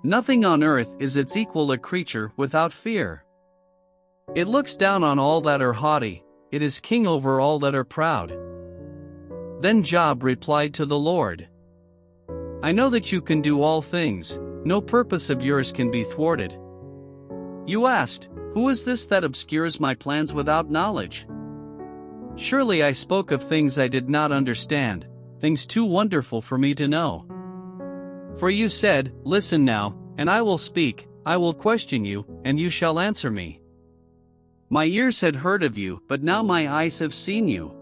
Nothing on earth is its equal, a creature without fear. It looks down on all that are haughty, it is king over all that are proud. Then Job replied to the Lord, I know that you can do all things, no purpose of yours can be thwarted. You asked, Who is this that obscures my plans without knowledge? Surely I spoke of things I did not understand, things too wonderful for me to know. For you said, Listen now, and I will speak, I will question you, and you shall answer me. My ears had heard of you, but now my eyes have seen you.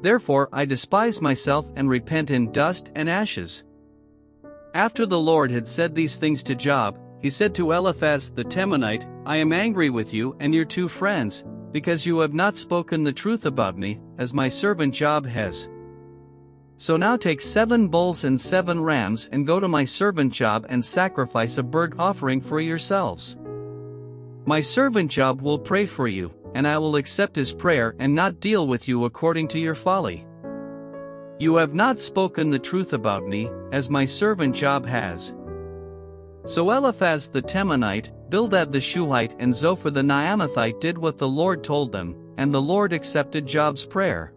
Therefore I despise myself and repent in dust and ashes. After the Lord had said these things to Job, he said to Eliphaz the Temanite, I am angry with you and your 2 friends, because you have not spoken the truth about me, as my servant Job has. So now take 7 bulls and 7 rams and go to my servant Job and sacrifice a burnt offering for yourselves. My servant Job will pray for you, and I will accept his prayer and not deal with you according to your folly. You have not spoken the truth about me, as my servant Job has. So Eliphaz the Temanite, Bildad the Shuhite and Zophar the Naamathite did what the Lord told them, and the Lord accepted Job's prayer.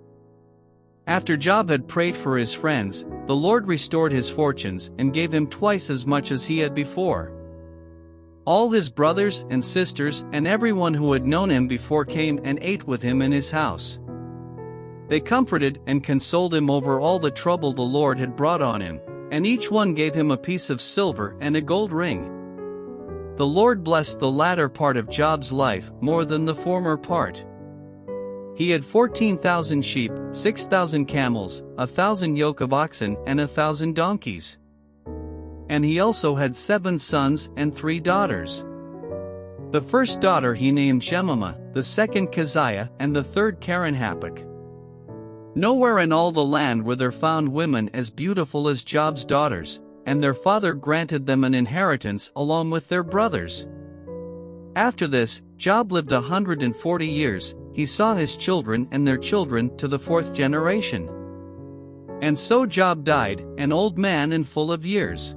After Job had prayed for his friends, the Lord restored his fortunes and gave him twice as much as he had before. All his brothers and sisters and everyone who had known him before came and ate with him in his house. They comforted and consoled him over all the trouble the Lord had brought on him, and each one gave him a piece of silver and a gold ring. The Lord blessed the latter part of Job's life more than the former part. He had 14,000 sheep, 6,000 camels, 1,000 yoke of oxen and 1,000 donkeys. And he also had 7 sons and 3 daughters. The first daughter he named Jemimah, the second Keziah, and the third Karen-Happuch. Nowhere in all the land were there found women as beautiful as Job's daughters, and their father granted them an inheritance along with their brothers. After this, Job lived 140 years, he saw his children and their children to the 4th generation. And so Job died, an old man and full of years.